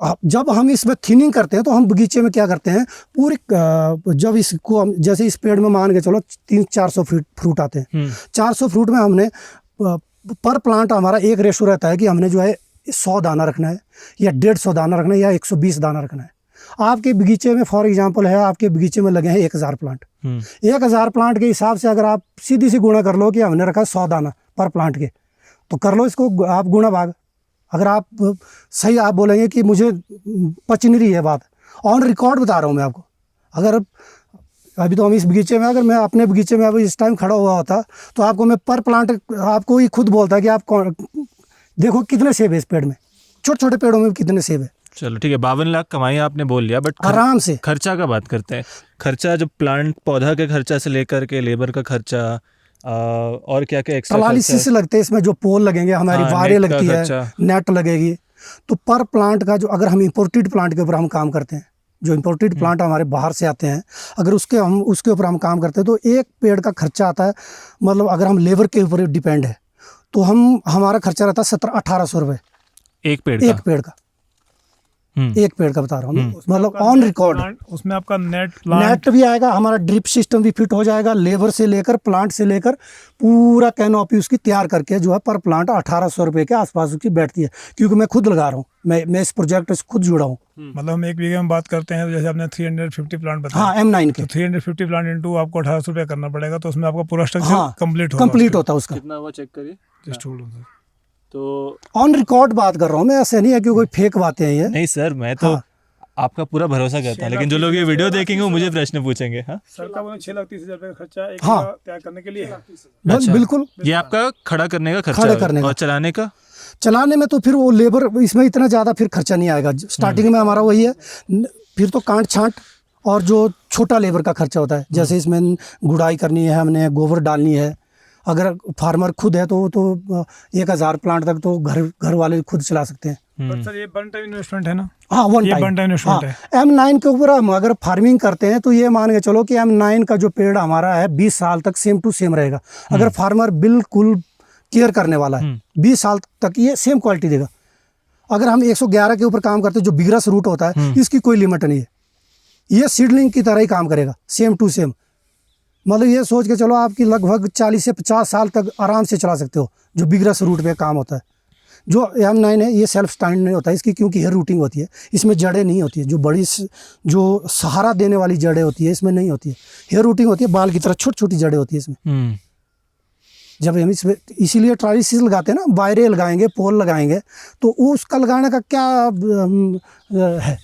हम। जब हम इसमें थिनिंग करते हैं तो हम बगीचे में क्या करते हैं, पूरी जब इसको हम, जैसे इस पेड़ में मान के चलो 300-400 फ्रूट आते हैं, 400 फ्रूट में हमने पर प्लांट हमारा एक रेशो रहता है कि हमने जो है 100 दाना रखना है या 150 दाना रखना है या 120 दाना रखना है। आपके बगीचे में फॉर एग्जांपल है, आपके बगीचे में लगे हैं 1000 प्लांट। 1000 प्लांट के हिसाब से अगर आप सीधी सी गुणा कर लो कि हमने रखा 100 दाना पर प्लांट के, तो कर लो इसको आप गुणा भाग। अगर आप सही आप बोलेंगे कि मुझे पच नहीं रही है बात, ऑन रिकॉर्ड बता रहा हूँ मैं आपको। अगर अभी तो हम इस बगीचे में, अगर मैं अपने बगीचे में अभी इस टाइम खड़ा हुआ होता तो आपको मैं पर प्लांट, आपको ही खुद बोलता कि आप देखो कितने सेब है इस पेड़ में, छोटे छोटे पेड़ों में कितने सेब है। चलो ठीक है, 52 लाख कमाई आपने बोल लिया, बट आराम से। खर्चा का बात करते हैं। खर्चा, जो प्लांट पौधा के खर्चा से लेकर के लेबर का खर्चा, और क्या क्या एक्स्ट्रा एनालिसिस से लगते हैं इसमें, जो पोल लगेंगे हमारी, वारें लगती है, नेट लगेगी। तो पर प्लांट का जो, अगर हम इंपोर्टेड प्लांट के ऊपर हम काम करते हैं, जो इंपोर्टेड प्लांट हमारे बाहर से आते हैं, अगर उसके ऊपर हम काम करते हैं तो एक पेड़ का खर्चा आता है, मतलब अगर हम लेबर के ऊपर डिपेंड है तो हमारा खर्चा रहता है 1700-1800 रुपये एक पेड़ का। एक पेड़ का बता रहा हूँ, मतलब ऑन रिकॉर्ड। उसमें आपका नेट भी आएगा, हमारा ड्रिप सिस्टम भी फिट हो जाएगा, लेबर से लेकर प्लांट से लेकर पूरा कैनोपी उसकी तैयार करके जो है पर प्लांट 1800 रुपये के आसपास उसकी बैठती है। क्योंकि मैं खुद लगा रहा हूँ, मैं इस प्रोजेक्ट से खुद जुड़ा हूँ। मतलब हम 1 बीघे में बात करते हैं, तो जैसे आपने 350 प्लांट बताया, हाँ, M9 के, तो 350 प्लांट इंटू आपको 1800 रुपया करना पड़ेगा, तो उसमें आपका पूरा स्ट्रक्चर कंप्लीट होता है उसका। कितना हुआ चेक करिए। तो ऑन रिकॉर्ड बात कर रहा हूँ मैं, ऐसे नहीं है कि कोई फेक बातें हैं ये। नहीं सर, मैं तो आपका पूरा भरोसा करता हूँ, लेकिन जो लोग ये वीडियो देखेंगे वो मुझे प्रश्न पूछेंगे। हाँ सर का 6,30,000 रुपये का खर्चा एक हाँ तैयार करने के लिए है। अच्छा, बिल्कुल। ये आपका खड़ा करने का खर्चा, खड़े करने का। और चलाने का तो फिर वो लेबर, इसमें इतना ज़्यादा फिर खर्चा नहीं आएगा। स्टार्टिंग में हमारा वही है, फिर तो कांट छांट और जो छोटा लेबर का खर्चा होता है, जैसे इसमें गुड़ाई करनी है, हमने गोबर डालनी है, अगर फार्मर खुद है तो 1000 प्लांट तक तो घर वाले खुद चला सकते हैं। बट सर ये वन टाइम इन्वेस्टमेंट है ना? हाँ, ये वन टाइम इन्वेस्टमेंट है। M9 के ऊपर हम अगर फार्मिंग करते हैं तो ये मान के चलो कि M9 का जो पेड़ हमारा है 20 साल तक सेम टू सेम रहेगा। अगर फार्मर बिल्कुल केयर करने वाला है 20 साल तक ये सेम क्वालिटी देगा। अगर हम 111 के ऊपर काम करते हैं जो बिगरस रूट होता है, इसकी कोई लिमिट नहीं है, ये सीडलिंग की तरह ही काम करेगा सेम टू सेम। मतलब ये सोच के चलो आपकी लगभग 40 से 50 साल तक आराम से चला सकते हो, जो बिगरस रूट पे काम होता है। जो M9 है ये सेल्फ स्टैंड नहीं होता है इसकी, क्योंकि हेयर रूटिंग होती है, इसमें जड़ें नहीं होती है, जो बड़ी जो सहारा देने वाली जड़ें होती है इसमें नहीं होती है। हेयर रूटिंग होती है, बाल की तरह छोटी छोटी जड़ें होती है इसमें। जब हम इसमें इसीलिए ट्राइसिस लगाते हैं ना, बायरे लगाएंगे, पोल लगाएंगे, तो उसका लगाने का क्या है।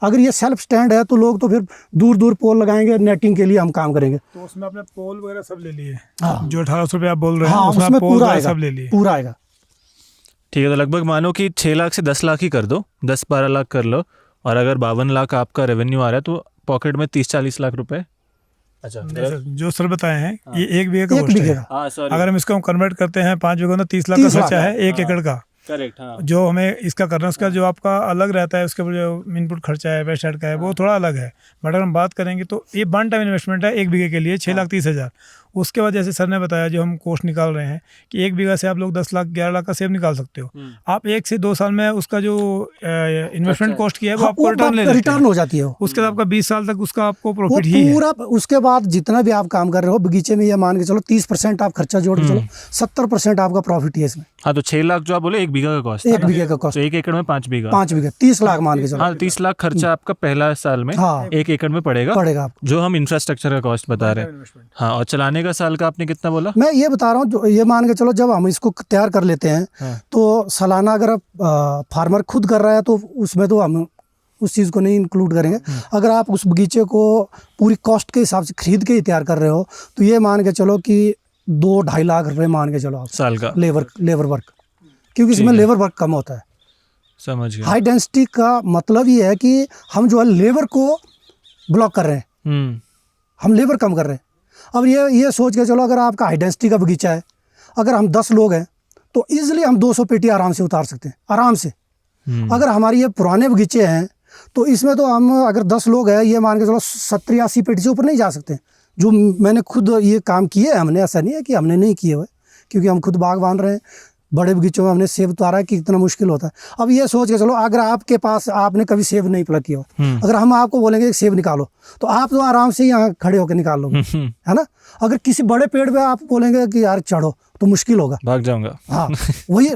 अगर ये सेल्फ स्टैंड है तो लोग तो फिर दूर दूर पोल लगाएंगे, नेटिंग के लिए हम काम करेंगे। तो उसमें आपने पोल वगैरह सब ले लिए? हाँ, जो 1800 रुपये आप बोल रहे हैं, हाँ, उसमें पोल पूरा सब ले लिए? पूरा आएगा। ठीक है, तो लगभग मानो कि 6 लाख से 10 लाख ही कर दो, 10-12 लाख कर लो, और अगर 52 लाख आपका रेवेन्यू आ रहा है तो पॉकेट में 30-40 लाख रुपए। अच्छा, जो सर बताए हैं ये 1 बीघे का एक कॉस्ट बीघे है। का। अगर हम इसको कन्वर्ट करते हैं 5 बीघा, तो 30 लाख का खर्चा है 1 एकड़ का। करेक्ट, हाँ। जो हमें इसका करना है उसका जो आपका अलग रहता है, उसके ऊपर जो इनपुट खर्चा है, पेस्टिसाइड का है, वो थोड़ा अलग है। बट अगर हम बात करेंगे तो ये वन टाइम इन्वेस्टमेंट है 1 बीघे के लिए 6,30,000। उसके बाद जैसे सर ने बताया जो हम कॉस्ट निकाल रहे हैं कि 1 बीघा से आप लोग 10 लाख 11 लाख का सेब निकाल सकते हो। आप 1 से 2 साल में उसका जो इन्वेस्टमेंट कॉस्ट किया है वो आपको रिटर्न हो जाती है। उसके बाद आपका 20 साल तक उसका आपको प्रॉफिट ही है पूरा। उसके बाद जितना भी आप काम कर रहे हो बगीचे में, ये मान के चलो 30% आप खर्चा जोड़ के चलो, 70% आपका प्रॉफिट ही है इसमें। हाँ, तो 6 लाख जो आप बोले 1 बीघा का कॉस्ट, 1 बीघे का कॉस्ट, 1 एकड़ में 5 बीघा, 5 बीघे 30 लाख मान के चलो। हाँ, 30 लाख खर्चा आपका पहला साल में 1 एकड़ में पड़ेगा आपको, जो हम इंफ्रास्ट्रक्चर का कॉस्ट बता रहे हैं। हाँ, और चलाने का साल का आपने कितना बोला? मैं ये बता रहा हूँ, ये मान के चलो जब हम इसको तैयार कर लेते हैं तो सालाना अगर फार्मर खुद कर रहा है तो उसमें तो हम उस चीज़ को नहीं इंक्लूड करेंगे। अगर आप उस बगीचे को पूरी कॉस्ट के हिसाब से खरीद के ही तैयार कर रहे हो तो ये मान के चलो कि 2-2.5 लाख रुपए मान के चलो आप साल का लेबर वर्क, क्योंकि इसमें लेबर वर्क कम होता है। समझ गया। हाई डेंसिटी का मतलब ये है कि हम जो है लेबर को ब्लॉक कर रहे हैं, हम लेबर कम कर रहे हैं। अब ये सोच के चलो, अगर आपका हाई डेंसिटी का बगीचा है, अगर हम 10 लोग हैं तो ईजिली हम 200 पेटी आराम से उतार सकते हैं, आराम से। अगर हमारी ये पुराने बगीचे हैं तो इसमें तो हम अगर 10 लोग हैं, ये मान के चलो 70-80 पेटी से ऊपर नहीं जा सकते। जो मैंने खुद ये काम किए हैं हमने, ऐसा नहीं है कि हमने नहीं किए हुए, क्योंकि हम खुद बाग बांध रहे हैं। बड़े बगीचों में हमने सेब उतारा है कि कितना मुश्किल होता है। अब ये सोच के चलो, अगर आपके पास आपने कभी सेब नहीं प्लग किया हो, अगर हम आपको बोलेंगे सेब निकालो तो आप तो आराम से यहाँ खड़े होकर निकाल लोगे, है ना। अगर किसी बड़े पेड़ पे आप बोलेंगे कि यार चढ़ो तो मुश्किल होगा, भाग जाऊंगा। हाँ, वही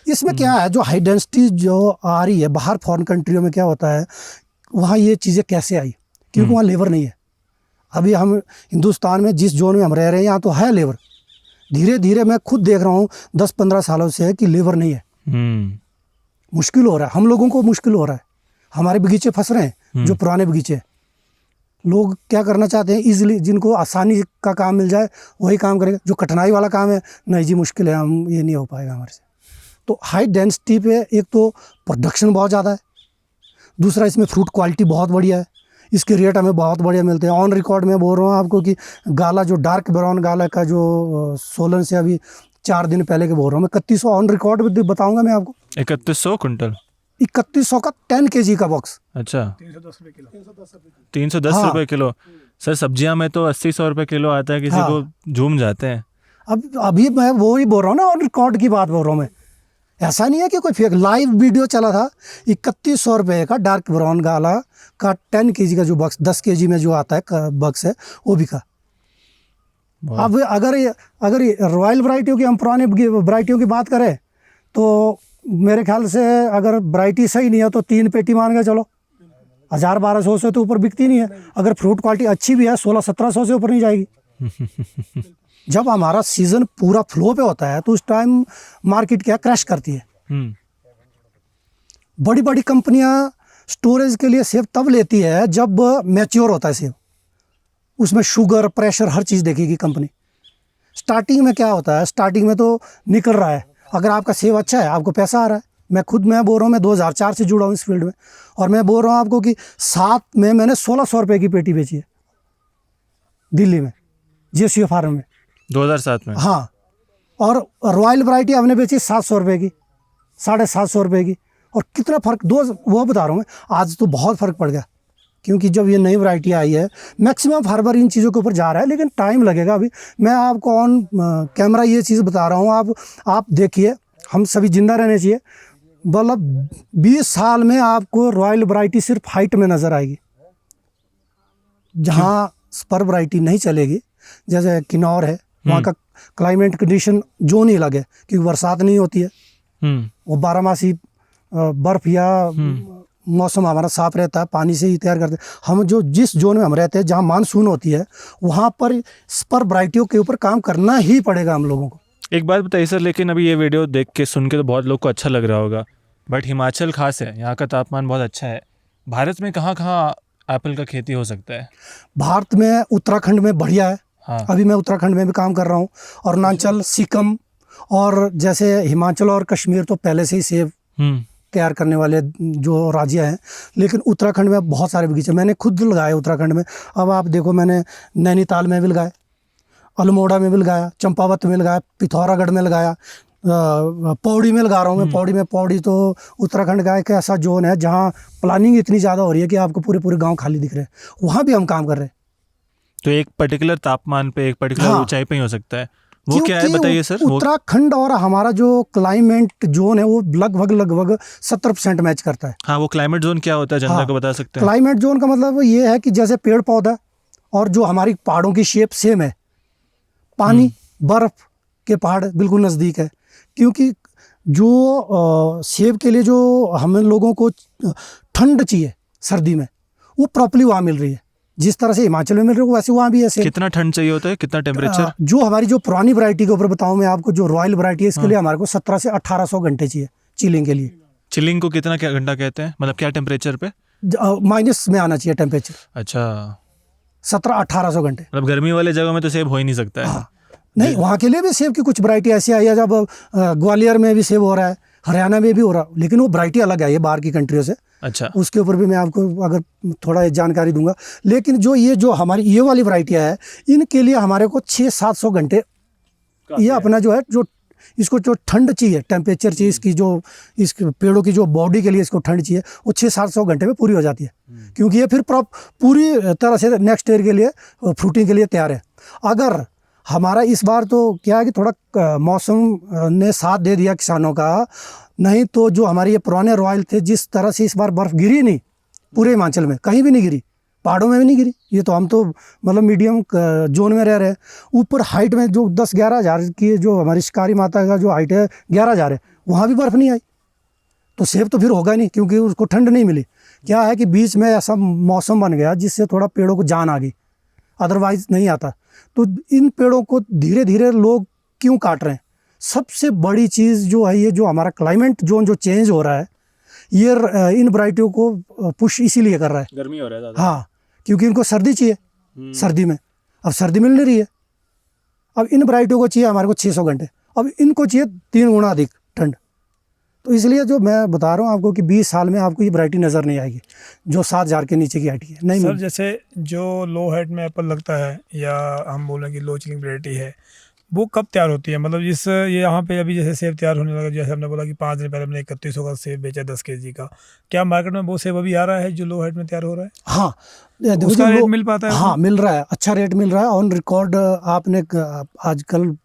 इसमें क्या है, जो हाई डेंसिटी जो आ रही है बाहर फॉरेन कंट्रियों में, क्या होता है वहाँ ये चीज़ें कैसे आई, क्योंकि वहाँ लेबर नहीं है। अभी हम हिंदुस्तान में जिस जोन में हम रह रहे हैं यहाँ तो है लेबर। धीरे धीरे मैं खुद देख रहा हूँ 10-15 सालों से कि लेबर नहीं है, मुश्किल हो रहा है, हम लोगों को मुश्किल हो रहा है। हमारे बगीचे फंस रहे हैं, जो पुराने बगीचे। लोग क्या करना चाहते हैं, इजीली जिनको आसानी का काम मिल जाए वही काम करेंगे। जो कठिनाई वाला काम है, नहीं जी मुश्किल है, हम ये नहीं हो पाएगा हमारे से। तो हाई डेंसिटी पे एक तो प्रोडक्शन बहुत ज़्यादा है, दूसरा इसमें फ्रूट क्वालिटी बहुत बढ़िया है, इसके रेट हमें बहुत बढ़िया मिलते हैं। ऑन रिकॉर्ड में बोल रहा हूँ आपको कि गाला जो डार्क ब्राउन गाला का जो सोलन से अभी 4 दिन पहले के बोल रहा हूँ मैं, 3100 ऑन रिकॉर्ड बताऊँगा मैं आपको। 3100 कुंटल, 3100 का 10 kg का बॉक्स। अच्छा, 310 रुपये किलो। 310 रुपये किलो। सर सब्जियां में तो 80-100 रुपये किलो आता है, किसी को झूम जाते हैं। अब अभी मैं वो ही बोल रहा हूँ ना, ऑन रिकॉर्ड की बात बोल रहा हूँ मैं। ऐसा नहीं है कि कोई फेक, लाइव वीडियो चला था। 3100 रुपये का डार्क ब्राउन गाला का 10 kg का जो बॉक्स, 10 kg में जो आता है बॉक्स है, वो भी का। अब अगर रॉयल वैरायटियों की, हम पुराने वैरायटियों की बात करें तो मेरे ख्याल से अगर वैरायटी सही नहीं है तो 3 पेटी मान के चलो 1000-1200 से तो ऊपर बिकती नहीं है। अगर फ्रूट क्वालिटी अच्छी भी है 1600-1700 से ऊपर नहीं जाएगी। जब हमारा सीजन पूरा फ्लो पे होता है तो उस टाइम मार्केट क्या क्रैश करती है। बड़ी बड़ी कंपनियां स्टोरेज के लिए सेब तब लेती है जब मैच्योर होता है सेब, उसमें शुगर प्रेशर हर चीज़ देखेगी कंपनी। स्टार्टिंग में क्या होता है, स्टार्टिंग में तो निकल रहा है, अगर आपका सेब अच्छा है आपको पैसा आ रहा है। मैं बोल रहा हूँ, मैं 2004 से जुड़ा हूँ इस फील्ड में, और मैं बोल रहा हूँ आपको कि 7 में मैंने 1600 रुपये की पेटी बेची है दिल्ली में, JCO फार्म में। 2007 में? हाँ, और रॉयल वैरायटी हमने बेची 700 रुपये की, 750 रुपये की। और कितना फ़र्क, वो बता रहा हूँ मैं, आज तो बहुत फ़र्क पड़ गया, क्योंकि जब ये नई वैरायटी आई है मैक्सिमम फार्मर इन चीज़ों के ऊपर जा रहा है, लेकिन टाइम लगेगा। अभी मैं आपको ऑन कैमरा ये चीज़ बता रहा हूँ, आप देखिए, हम सभी जिंदा रहने चाहिए। मतलब 20 साल में आपको रॉयल वैरायटी सिर्फ हाइट में नज़र आएगी, जहाँ स्पर वैरायटी नहीं चलेगी। जैसे किन्नौर है, वहाँ का क्लाइमेट कंडीशन जोन ही अलग है, क्योंकि बरसात नहीं होती है, वो 12 बर्फ या मौसम हमारा साफ रहता है, पानी से ही तैयार करते हैं हम। जो जिस जोन में हम रहते हैं, जहाँ मानसून होती है, वहाँ पर स्पर वैरायटियों के ऊपर काम करना ही पड़ेगा हम लोगों को। एक बात बताइए सर, लेकिन अभी ये वीडियो देख के सुन के तो बहुत लोग को अच्छा लग रहा होगा, बट हिमाचल खास है, यहाँ का तापमान बहुत अच्छा है। भारत में कहाँ कहाँ एप्पल का खेती हो सकता है? भारत में उत्तराखंड में बढ़िया है। हाँ। अभी मैं उत्तराखंड में भी काम कर रहा हूँ, अरुणाचल, सिक्किम, और जैसे हिमाचल और कश्मीर तो पहले से ही सेब तैयार करने वाले जो राज्य हैं, लेकिन उत्तराखंड में बहुत सारे बगीचे मैंने खुद लगाए उत्तराखंड में। अब आप देखो, मैंने नैनीताल में भी लगाए, अल्मोड़ा में भी लगाया, चंपावत में लगाया, पिथौरागढ़ में लगाया, पौड़ी में लगा रहा हूँ मैं। पौड़ी तो उत्तराखंड का एक ऐसा जोन है जहाँ प्लानिंग इतनी ज़्यादा हो रही है कि आपको पूरे पूरे गांव खाली दिख रहे हैं, वहाँ भी हम काम कर रहे हैं। तो एक पर्टिकुलर तापमान पे, एक पर्टिकुलर हाँ। ऊंचाई पे ही हो सकता है, वो क्या है बताइए सर? उत्तराखंड और हमारा जो क्लाइमेट जोन है वो लगभग 70% मैच करता है। हाँ, वो क्लाइमेट जोन क्या होता है, जनता को बता सकते हैं? क्लाइमेट जोन का मतलब ये है कि जैसे पेड़ पौधा और जो हमारी पहाड़ों की शेप सेम है, पानी बर्फ के पहाड़ बिल्कुल नज़दीक है, क्योंकि जो सेब के लिए जो हम लोगों को ठंड चाहिए सर्दी में, वो प्रॉपर्ली वहाँ मिल रही है। जिस तरह से हिमाचल में मिल रही है वैसे वहाँ भी है। कितना ठंड चाहिए होता है, कितना टेम्परेचर? जो हमारी जो पुरानी वैरायटी के ऊपर बताऊँ मैं आपको, जो रॉयल वैरायटी है, इसके लिए हमारे को 1700 से 1800 घंटे चाहिए चिलिंग के लिए। चिलिंग को कितना क्या घंटा कहते हैं, मतलब क्या टेम्परेचर पे? माइनस में आना चाहिए टेम्परेचर। अच्छा, 1700-1800 घंटे। मतलब गर्मी वाले जगह में तो सेब हो ही नहीं सकता है। हाँ, नहीं, वहाँ के लिए भी सेब की कुछ वैरायटी ऐसी आई है, जब ग्वालियर में भी सेब हो रहा है, हरियाणा में भी हो रहा है, लेकिन वो वैरायटी अलग है, ये बाहर की कंट्रियों से। अच्छा, उसके ऊपर भी मैं आपको अगर थोड़ा जानकारी दूंगा। लेकिन जो हमारी ये वाली वैरायटियाँ है, इनके लिए हमारे को 600-700 घंटे ये अपना जो है, जो इसको जो ठंड चाहिए, टेम्परेचर चाहिए, इसकी जो इस पेड़ों की जो बॉडी के लिए इसको ठंड चाहिए, वो 600-700 घंटे में पूरी हो जाती है, क्योंकि ये फिर पूरी तरह से नेक्स्ट ईयर के लिए फ्रूटिंग के लिए तैयार है। अगर हमारा इस बार तो क्या है कि थोड़ा मौसम ने साथ दे दिया किसानों का, नहीं तो जो हमारे ये पुराने रॉयल थे, जिस तरह से इस बार बर्फ़ गिरी नहीं, पूरे हिमाचल में कहीं भी नहीं गिरी, पहाड़ों में भी नहीं गिरी। ये तो हम तो मतलब मीडियम जोन में रह रहे हैं। ऊपर हाइट में जो 10-11 हज़ार की जो हमारी शिकारी माता का जो हाइट है 11 हज़ार है, वहाँ भी बर्फ़ नहीं आई, तो सेब तो फिर होगा नहीं, क्योंकि उसको ठंड नहीं मिली। क्या है कि बीच में ऐसा मौसम बन गया जिससे थोड़ा पेड़ों को जान आ गई, अदरवाइज नहीं आता। तो इन पेड़ों को धीरे धीरे लोग क्यों काट रहे हैं? सबसे बड़ी चीज़ जो है, ये जो हमारा क्लाइमेट जोन जो चेंज हो रहा है, ये इन वैरायटियों को पुश इसीलिए कर रहा है। गर्मी हो रहा है ज़्यादा। हाँ, क्योंकि इनको सर्दी चाहिए, सर्दी में अब सर्दी मिल नहीं रही है। अब इन वैरायटियों को चाहिए हमारे को 600 घंटे, अब इनको चाहिए 3 गुना अधिक ठंड। तो इसलिए जो मैं बता रहा हूँ आपको कि 20 साल में आपको ये वैरायटी नज़र नहीं आएगी जो 7000 के नीचे की हाइट है, नहीं। सर, जैसे जो लो हाइट में एप्पल लगता है, या हम बोलें कि लो चिलिंग वैरायटी है, वो कब तैयार होती है? मतलब ये यहाँ पे अभी जैसे सेब तैयार होने लगा, जैसे हमने बोला कि 5 दिन पहले हमने 3100 का सेब बेचा 10 kg का, क्या मार्केट में वो सेब अभी आ रहा है जो लो हाइट में तैयार हो रहा है? हाँ, उसका रेट मिल पाता है? हाँ, मिल रहा है, अच्छा रेट मिल रहा है, ऑन रिकॉर्ड। आपने आजकल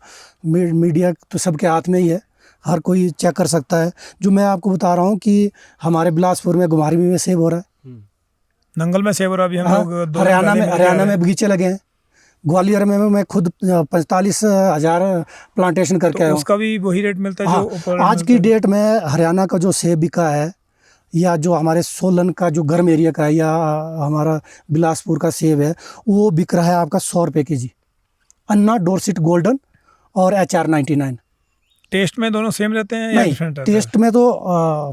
मीडिया तो सबके हाथ में ही है, हर कोई चेक कर सकता है। जो मैं आपको बता रहा हूँ कि हमारे बिलासपुर में घुमारवीं में सेब हो रहा है, नंगल में सेब हो रहा है, अभी हम लोग हरियाणा में बगीचे लगे हैं, ग्वालियर में मैं खुद 45,000 प्लांटेशन करके आया हूँ। उसका भी वही रेट मिलता है? हाँ, जो ऊपर आज की डेट में हरियाणा का जो सेब बिका है, या जो हमारे सोलन का जो गर्म एरिया का है, या हमारा बिलासपुर का सेब है, वो बिक रहा है आपका 100 रुपये kg। अन्ना, डोरसिट गोल्डन और HR99। टेस्ट में दोनों सेम रहते हैं या डिफरेंट रहते हैं? टेस्ट में तो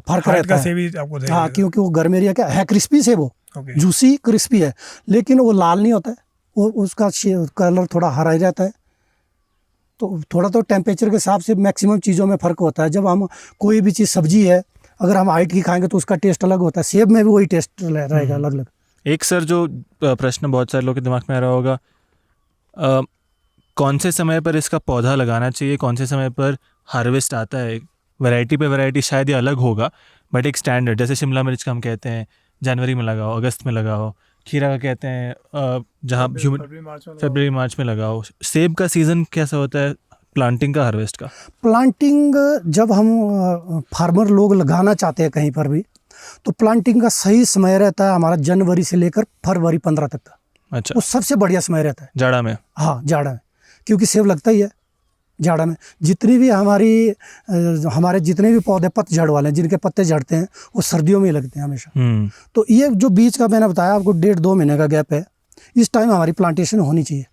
फर्क रहता है। सेब ही आपको देगा। हाँ, क्योंकि वो गर्म एरिया का है, क्रिस्पी सेब, वो जूसी क्रिस्पी है, लेकिन वो लाल नहीं होता है, वो उसका कलर थोड़ा हरा ही रहता है। तो थोड़ा तो टेम्परेचर के हिसाब से मैक्सिमम चीज़ों में फ़र्क होता है। जब हम कोई भी चीज़ सब्जी है, अगर हम हाइट की खाएंगे तो उसका टेस्ट अलग होता है, सेब में भी वही टेस्ट रहेगा अलग अलग। एक सर जो प्रश्न बहुत सारे लोगों के दिमाग में आ रहा होगा, कौन से समय पर इसका पौधा लगाना चाहिए, कौन से समय पर हार्वेस्ट आता है? वैरायटी पे वैरायटी शायद ये अलग होगा, बट एक स्टैंडर्ड, जैसे शिमला मिर्च का हम कहते हैं जनवरी में लगाओ, अगस्त में लगाओ, खीरा का कहते हैं जहाँ फरवरी मार्च में लगाओ। सेब का सीज़न कैसा होता है, प्लांटिंग का, हार्वेस्ट का? प्लांटिंग जब हम फार्मर लोग लगाना चाहते हैं कहीं पर भी, तो प्लांटिंग का सही समय रहता है हमारा जनवरी से लेकर फरवरी 15 तक का। अच्छा, वो सबसे बढ़िया समय रहता है जाड़ा में? हाँ, जाड़ा में, क्योंकि सेब लगता ही है जाड़ा में। जितनी भी हमारे जितने भी पौधे पतझड़ वाले हैं, जिनके पत्ते झड़ते हैं, वो सर्दियों में ही लगते हैं हमेशा। तो ये जो बीच का मैंने बताया आपको 1.5-2 महीने का गैप है, इस टाइम हमारी प्लांटेशन होनी चाहिए।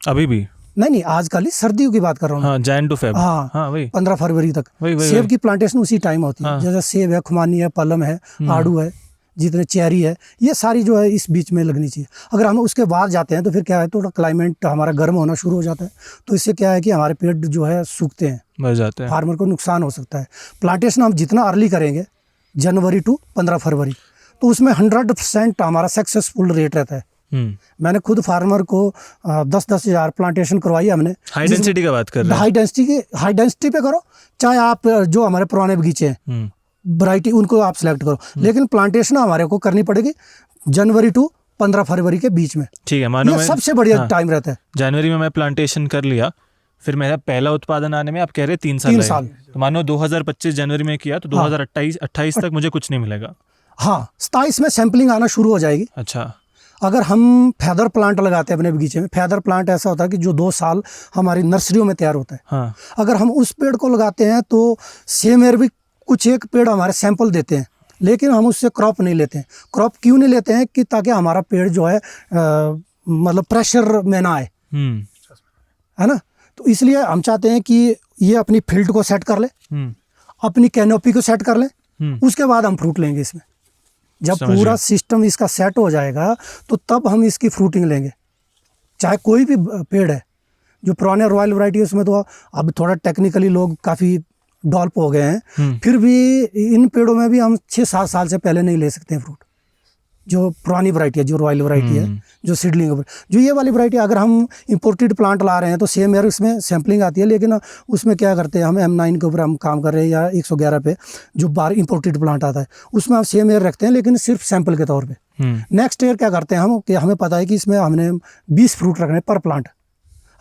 अभी भी? नहीं, आजकल ही सर्दियों की बात कर रहा हूँ। हाँ, जैन टू फेब। हाँ, वही 15 फरवरी तक वही सेब की प्लांटेशन उसी टाइम होती है। जैसे सेब है, खुमानी है, पलम है, आड़ू है, जितने चेरी है, ये सारी जो है इस बीच में लगनी चाहिए। अगर हम उसके बाद जाते हैं तो फिर क्या है, थोड़ा क्लाइमेट हमारा गर्म होना शुरू हो जाता है, तो इससे क्या है कि हमारे पेड़ जो है सूखते हैं, मर जाते हैं, फार्मर को नुकसान हो सकता है। प्लांटेशन हम जितना अर्ली करेंगे, जनवरी टू 15 फरवरी, तो उसमें 100% हमारा सक्सेसफुल रेट रहता है। मैंने खुद फार्मर को 10-10 हज़ार प्लांटेशन करवाई है हमने। हाई डेंसिटी का बात कर रहे हैं? हाई डेंसिटी पे करो, चाहे आप जो हमारे पुराने बगीचे हैं वैरायटी उनको आप सेलेक्ट करो, लेकिन प्लांटेशन हमारे को करनी पड़ेगी जनवरी टू 15 फरवरी के बीच में। ठीक है, मानो ये सबसे बढ़िया टाइम रहता है। जनवरी में मैं प्लांटेशन कर लिया, फिर मेरा पहला उत्पादन आने में आप कह रहे 3 साल। तो मानो 2025 जनवरी में किया, तो 2028 तक मुझे कुछ नहीं मिलेगा? हाँ, 27 में सैंपलिंग आना शुरू हो जाएगी। अच्छा। अगर हम फैदर प्लांट लगाते हैं अपने बगीचे में, फैदर प्लांट ऐसा होता है कि जो 2 साल हमारी नर्सरियों में तैयार होता है। हाँ। अगर हम उस पेड़ को लगाते हैं तो सेम ईयर भी कुछ एक पेड़ हमारे सैंपल देते हैं, लेकिन हम उससे क्रॉप नहीं लेते हैं। क्रॉप क्यों नहीं लेते हैं कि ताकि हमारा पेड़ जो है मतलब प्रेशर में ना आए, है ना। तो इसलिए हम चाहते हैं कि ये अपनी फील्ड को सेट कर ले, अपनी कैनोपी को सेट कर ले, उसके बाद हम फ्रूट लेंगे इसमें। जब पूरा सिस्टम इसका सेट हो जाएगा तो तब हम इसकी फ्रूटिंग लेंगे। चाहे कोई भी पेड़ है, जो पुराने रॉयल वैरायटी है उसमें तो अब थोड़ा टेक्निकली लोग काफ़ी डेवलप हो गए हैं, फिर भी इन पेड़ों में भी हम 6-7 साल से पहले नहीं ले सकते हैं फ्रूट। जो पुरानी वैरायटी है, जो रॉयल वैरायटी है, जो सीडलिंग, जो ये वाली वैरायटी, अगर हम इंपोर्टेड प्लांट ला रहे हैं तो सेम ईयर इसमें सैम्पलिंग आती है, लेकिन उसमें क्या करते हैं, हम M9 के ऊपर हम काम कर रहे हैं, या 111 पे जो बाहर इंपोर्टेड प्लांट आता है उसमें हम सेम ईयर रखते हैं, लेकिन सिर्फ सैंपल के तौर पे। नेक्स्ट ईयर क्या करते हैं हम, कि हमें पता है कि इसमें हमने 20 फ्रूट रखने पर प्लांट।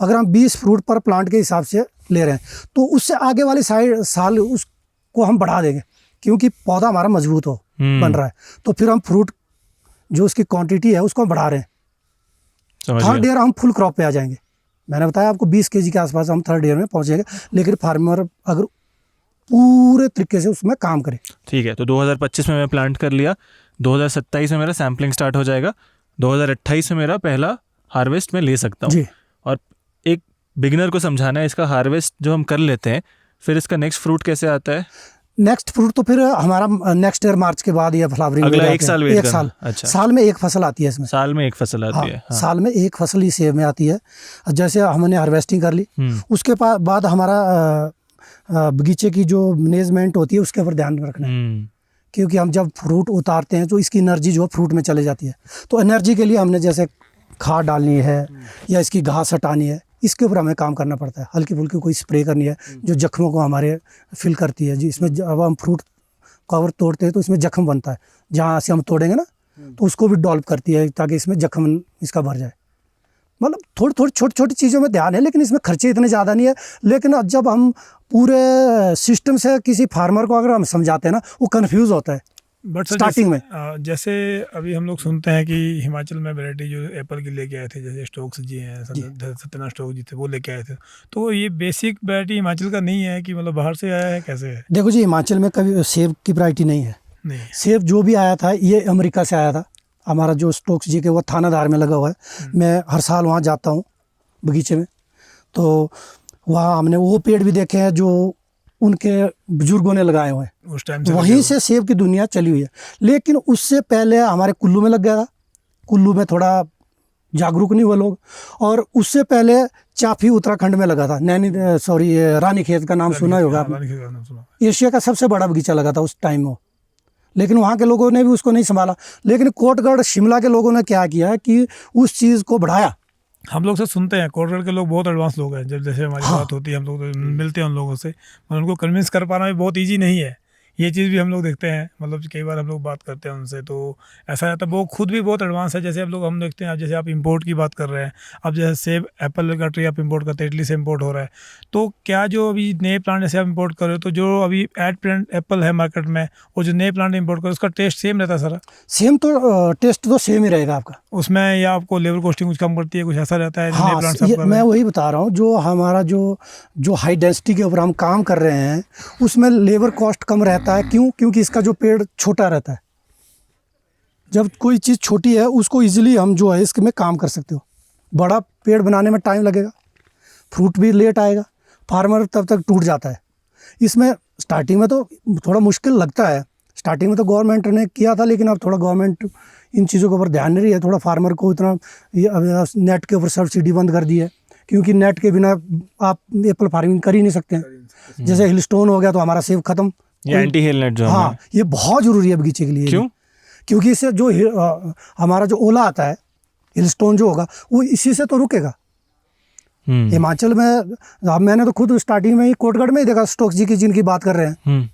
अगर हम 20 फ्रूट पर प्लांट के हिसाब से ले रहे हैं तो उससे आगे वाले साल उसको हम बढ़ा देंगे, क्योंकि पौधा हमारा मजबूत बन रहा है, तो फिर हम फ्रूट जो उसकी क्वांटिटी है उसको हम बढ़ा रहे हैं। थर्ड ईयर हम फुल क्रॉप पे आ जाएंगे। मैंने बताया आपको 20 kg के आसपास हम थर्ड ईयर में पहुंचेंगे, लेकिन फार्मर अगर पूरे तरीके से उसमें काम करे। ठीक है, तो 2025 में मैं प्लांट कर लिया, 2027 में मेरा सैम्पलिंग स्टार्ट हो जाएगा, 2028 में मेरा पहला हार्वेस्ट में ले सकता हूँ। और एक बिगिनर को समझाना है, इसका हार्वेस्ट जो हम कर लेते हैं, फिर इसका नेक्स्ट फ्रूट कैसे आता है? नेक्स्ट फ्रूट तो फिर हमारा नेक्स्ट ईयर मार्च के बाद या फ्लावरिंग अगला 1 साल वेट करना। अच्छा। साल में एक फसल आती है इसमें। साल में एक फसल आती है। हाँ। साल में एक फसल ही सेब में आती है। जैसे हमने हार्वेस्टिंग कर ली, उसके बाद हमारा बगीचे की जो मैनेजमेंट होती है उसके ऊपर ध्यान रखना है, क्योंकि हम जब फ्रूट उतारते हैं तो इसकी एनर्जी जो फ्रूट में चले जाती है। तो एनर्जी के लिए हमने जैसे खाद डालनी है या इसकी घास हटानी है, इसके ऊपर हमें काम करना पड़ता है। हल्की फुल्की कोई स्प्रे करनी है जो जख्मों को हमारे फिल करती है। जी, इसमें जब हम फ्रूट कवर तोड़ते हैं तो इसमें जख्म बनता है, जहाँ से हम तोड़ेंगे ना तो उसको भी डेवलप करती है, ताकि इसमें जख्म इसका भर जाए। मतलब थोड़ी छोटी चीज़ों में ध्यान है, लेकिन इसमें खर्चे इतने ज़्यादा नहीं है। लेकिन जब हम पूरे सिस्टम से किसी फार्मर को अगर हम समझाते हैं ना, वो कन्फ्यूज़ होता है स्टार्टिंग में। जैसे अभी हम लोग सुनते हैं कि हिमाचल में वैरायटी जो एप्पल की लेके आए थे, जैसे स्टोक्स जी हैं, सत्यनारायण स्टोक्स जी थे, वो लेके आए थे, तो ये बेसिक वैरायटी हिमाचल का नहीं है कि मतलब बाहर से आया है, कैसे है? देखो जी, हिमाचल में कभी सेब की वैरायटी नहीं है। सेब जो भी आया था ये अमेरिका से आया था। हमारा जो स्टोक्स जी के वो थानाधार में लगा हुआ है। मैं हर साल वहाँ जाता हूँ बगीचे में, तो वहाँ हमने वो पेड़ भी देखे हैं जो उनके बुजुर्गों ने लगाए हुए हैं। उस टाइम से वहीं से सेब की दुनिया चली हुई है। लेकिन उससे पहले हमारे कुल्लू में लग गया था। कुल्लू में थोड़ा जागरूक नहीं हुए लोग, और उससे पहले चाफी उत्तराखंड में लगा था। रानीखेत का नाम सुना होगा आपने। एशिया का सबसे बड़ा बगीचा लगा था उस टाइम में, लेकिन वहाँ के लोगों ने भी उसको नहीं संभाला। लेकिन कोटगढ़ शिमला के लोगों ने क्या किया कि उस चीज़ को बढ़ाया, हम लोग से सुनते हैं, कोटगढ़ के लोग बहुत एडवांस लोग हैं, जब जैसे हमारी हाँ। बात होती है हम लोग तो मिलते हैं उन लोगों से, मगर उनको कन्विंस कर पाना भी बहुत ईजी नहीं है। ये चीज़ भी हम लोग देखते हैं, मतलब कई बार हम लोग बात करते हैं उनसे तो ऐसा रहता है वो खुद भी बहुत एडवांस है। जैसे हम देखते हैं, जैसे आप इंपोर्ट की बात कर रहे हैं, अब जैसे सेब एप्पल का ट्री आप इंपोर्ट करते हैं, इटली से इंपोर्ट हो रहा है, तो क्या जो अभी नए प्लांट जैसे आप इंपोर्ट कर रहे हो, तो जो अभी एड प्लांट एप्पल है मार्केट में, और जो नए प्लांट इंपोर्ट कर उसका टेस्ट सेम रहता है सारा? सेम तो टेस्ट तो सेम ही रहेगा आपका उसमें या आपको लेबर कॉस्टिंग कुछ कम पड़ती है, कुछ ऐसा रहता है? हाँ, नए प्लांट्स आप कर रहे मैं हैं। वही बता रहा हूँ, जो हमारा जो हाई डेंसिटी के ऊपर हम काम कर रहे हैं उसमें लेबर कॉस्ट कम रहता है। क्यों? क्योंकि इसका जो पेड़ छोटा रहता है। जब कोई चीज़ छोटी है उसको इजीली हम जो है इसमें काम कर सकते हो। बड़ा पेड़ बनाने में टाइम लगेगा, फ्रूट भी लेट आएगा, फार्मर तब तक टूट जाता है। इसमें स्टार्टिंग में तो थोड़ा मुश्किल लगता है, स्टार्टिंग में तो गवर्नमेंट ने किया था, लेकिन अब थोड़ा गवर्नमेंट इन चीज़ों के ऊपर ध्यान नहीं रही है। थोड़ा फार्मर को इतना नेट के ऊपर सब्सिडी बंद कर दी है, क्योंकि नेट के बिना आप एप्पल फार्मिंग कर ही नहीं सकते हैं। जैसे हिल स्टोन हो गया तो हमारा सेब खत्म। ये एंटी हेल नेट जो हाँ, ये बहुत ज़रूरी है बगीचे के लिए। क्यों? क्योंकि इससे जो हमारा जो ओला आता है, हिल स्टोन जो होगा वो इसी से तो रुकेगा। हिमाचल में अब मैंने तो खुद स्टार्टिंग में ही कोटगढ़ में ही देखा, स्टोक्स जी की जिनकी बात कर रहे हैं,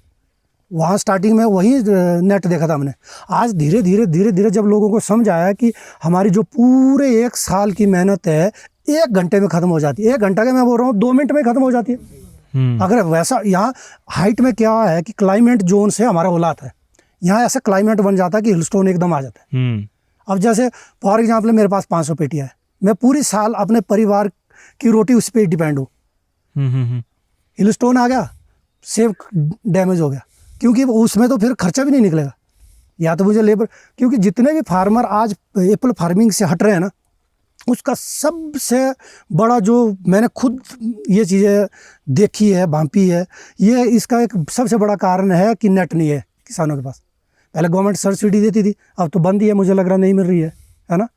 वहाँ स्टार्टिंग में वही नेट देखा था हमने। आज धीरे धीरे जब लोगों को समझ आया कि हमारी जो पूरे 1 साल की मेहनत है 1 घंटे में ख़त्म हो जाती है। 1 घंटा का मैं बोल रहा हूँ 2 मिनट में ख़त्म हो जाती है। अगर वैसा यहाँ हाइट में क्या है कि क्लाइमेट जोन से हमारा ओला आता है, यहाँ ऐसा क्लाइमेट बन जाता है कि हिल स्टोन एकदम आ जाता है। अब जैसे फॉर एग्जाम्पल मेरे पास 500 पेटियाँ है, मैं पूरी साल अपने परिवार की रोटी उस पर डिपेंड हूँ। हिल स्टोन आ गया, सेब डैमेज हो गया, क्योंकि उसमें तो फिर खर्चा भी नहीं निकलेगा, या तो मुझे लेबर, क्योंकि जितने भी फार्मर आज एप्पल फार्मिंग से हट रहे हैं ना, उसका सबसे बड़ा जो मैंने खुद ये चीज़ें देखी है, भांपी है, ये इसका एक सबसे बड़ा कारण है कि नेट नहीं है किसानों के पास। पहले गवर्नमेंट सब्सिडी देती थी, अब तो बंद ही है, मुझे लग रहा नहीं मिल रही है ना।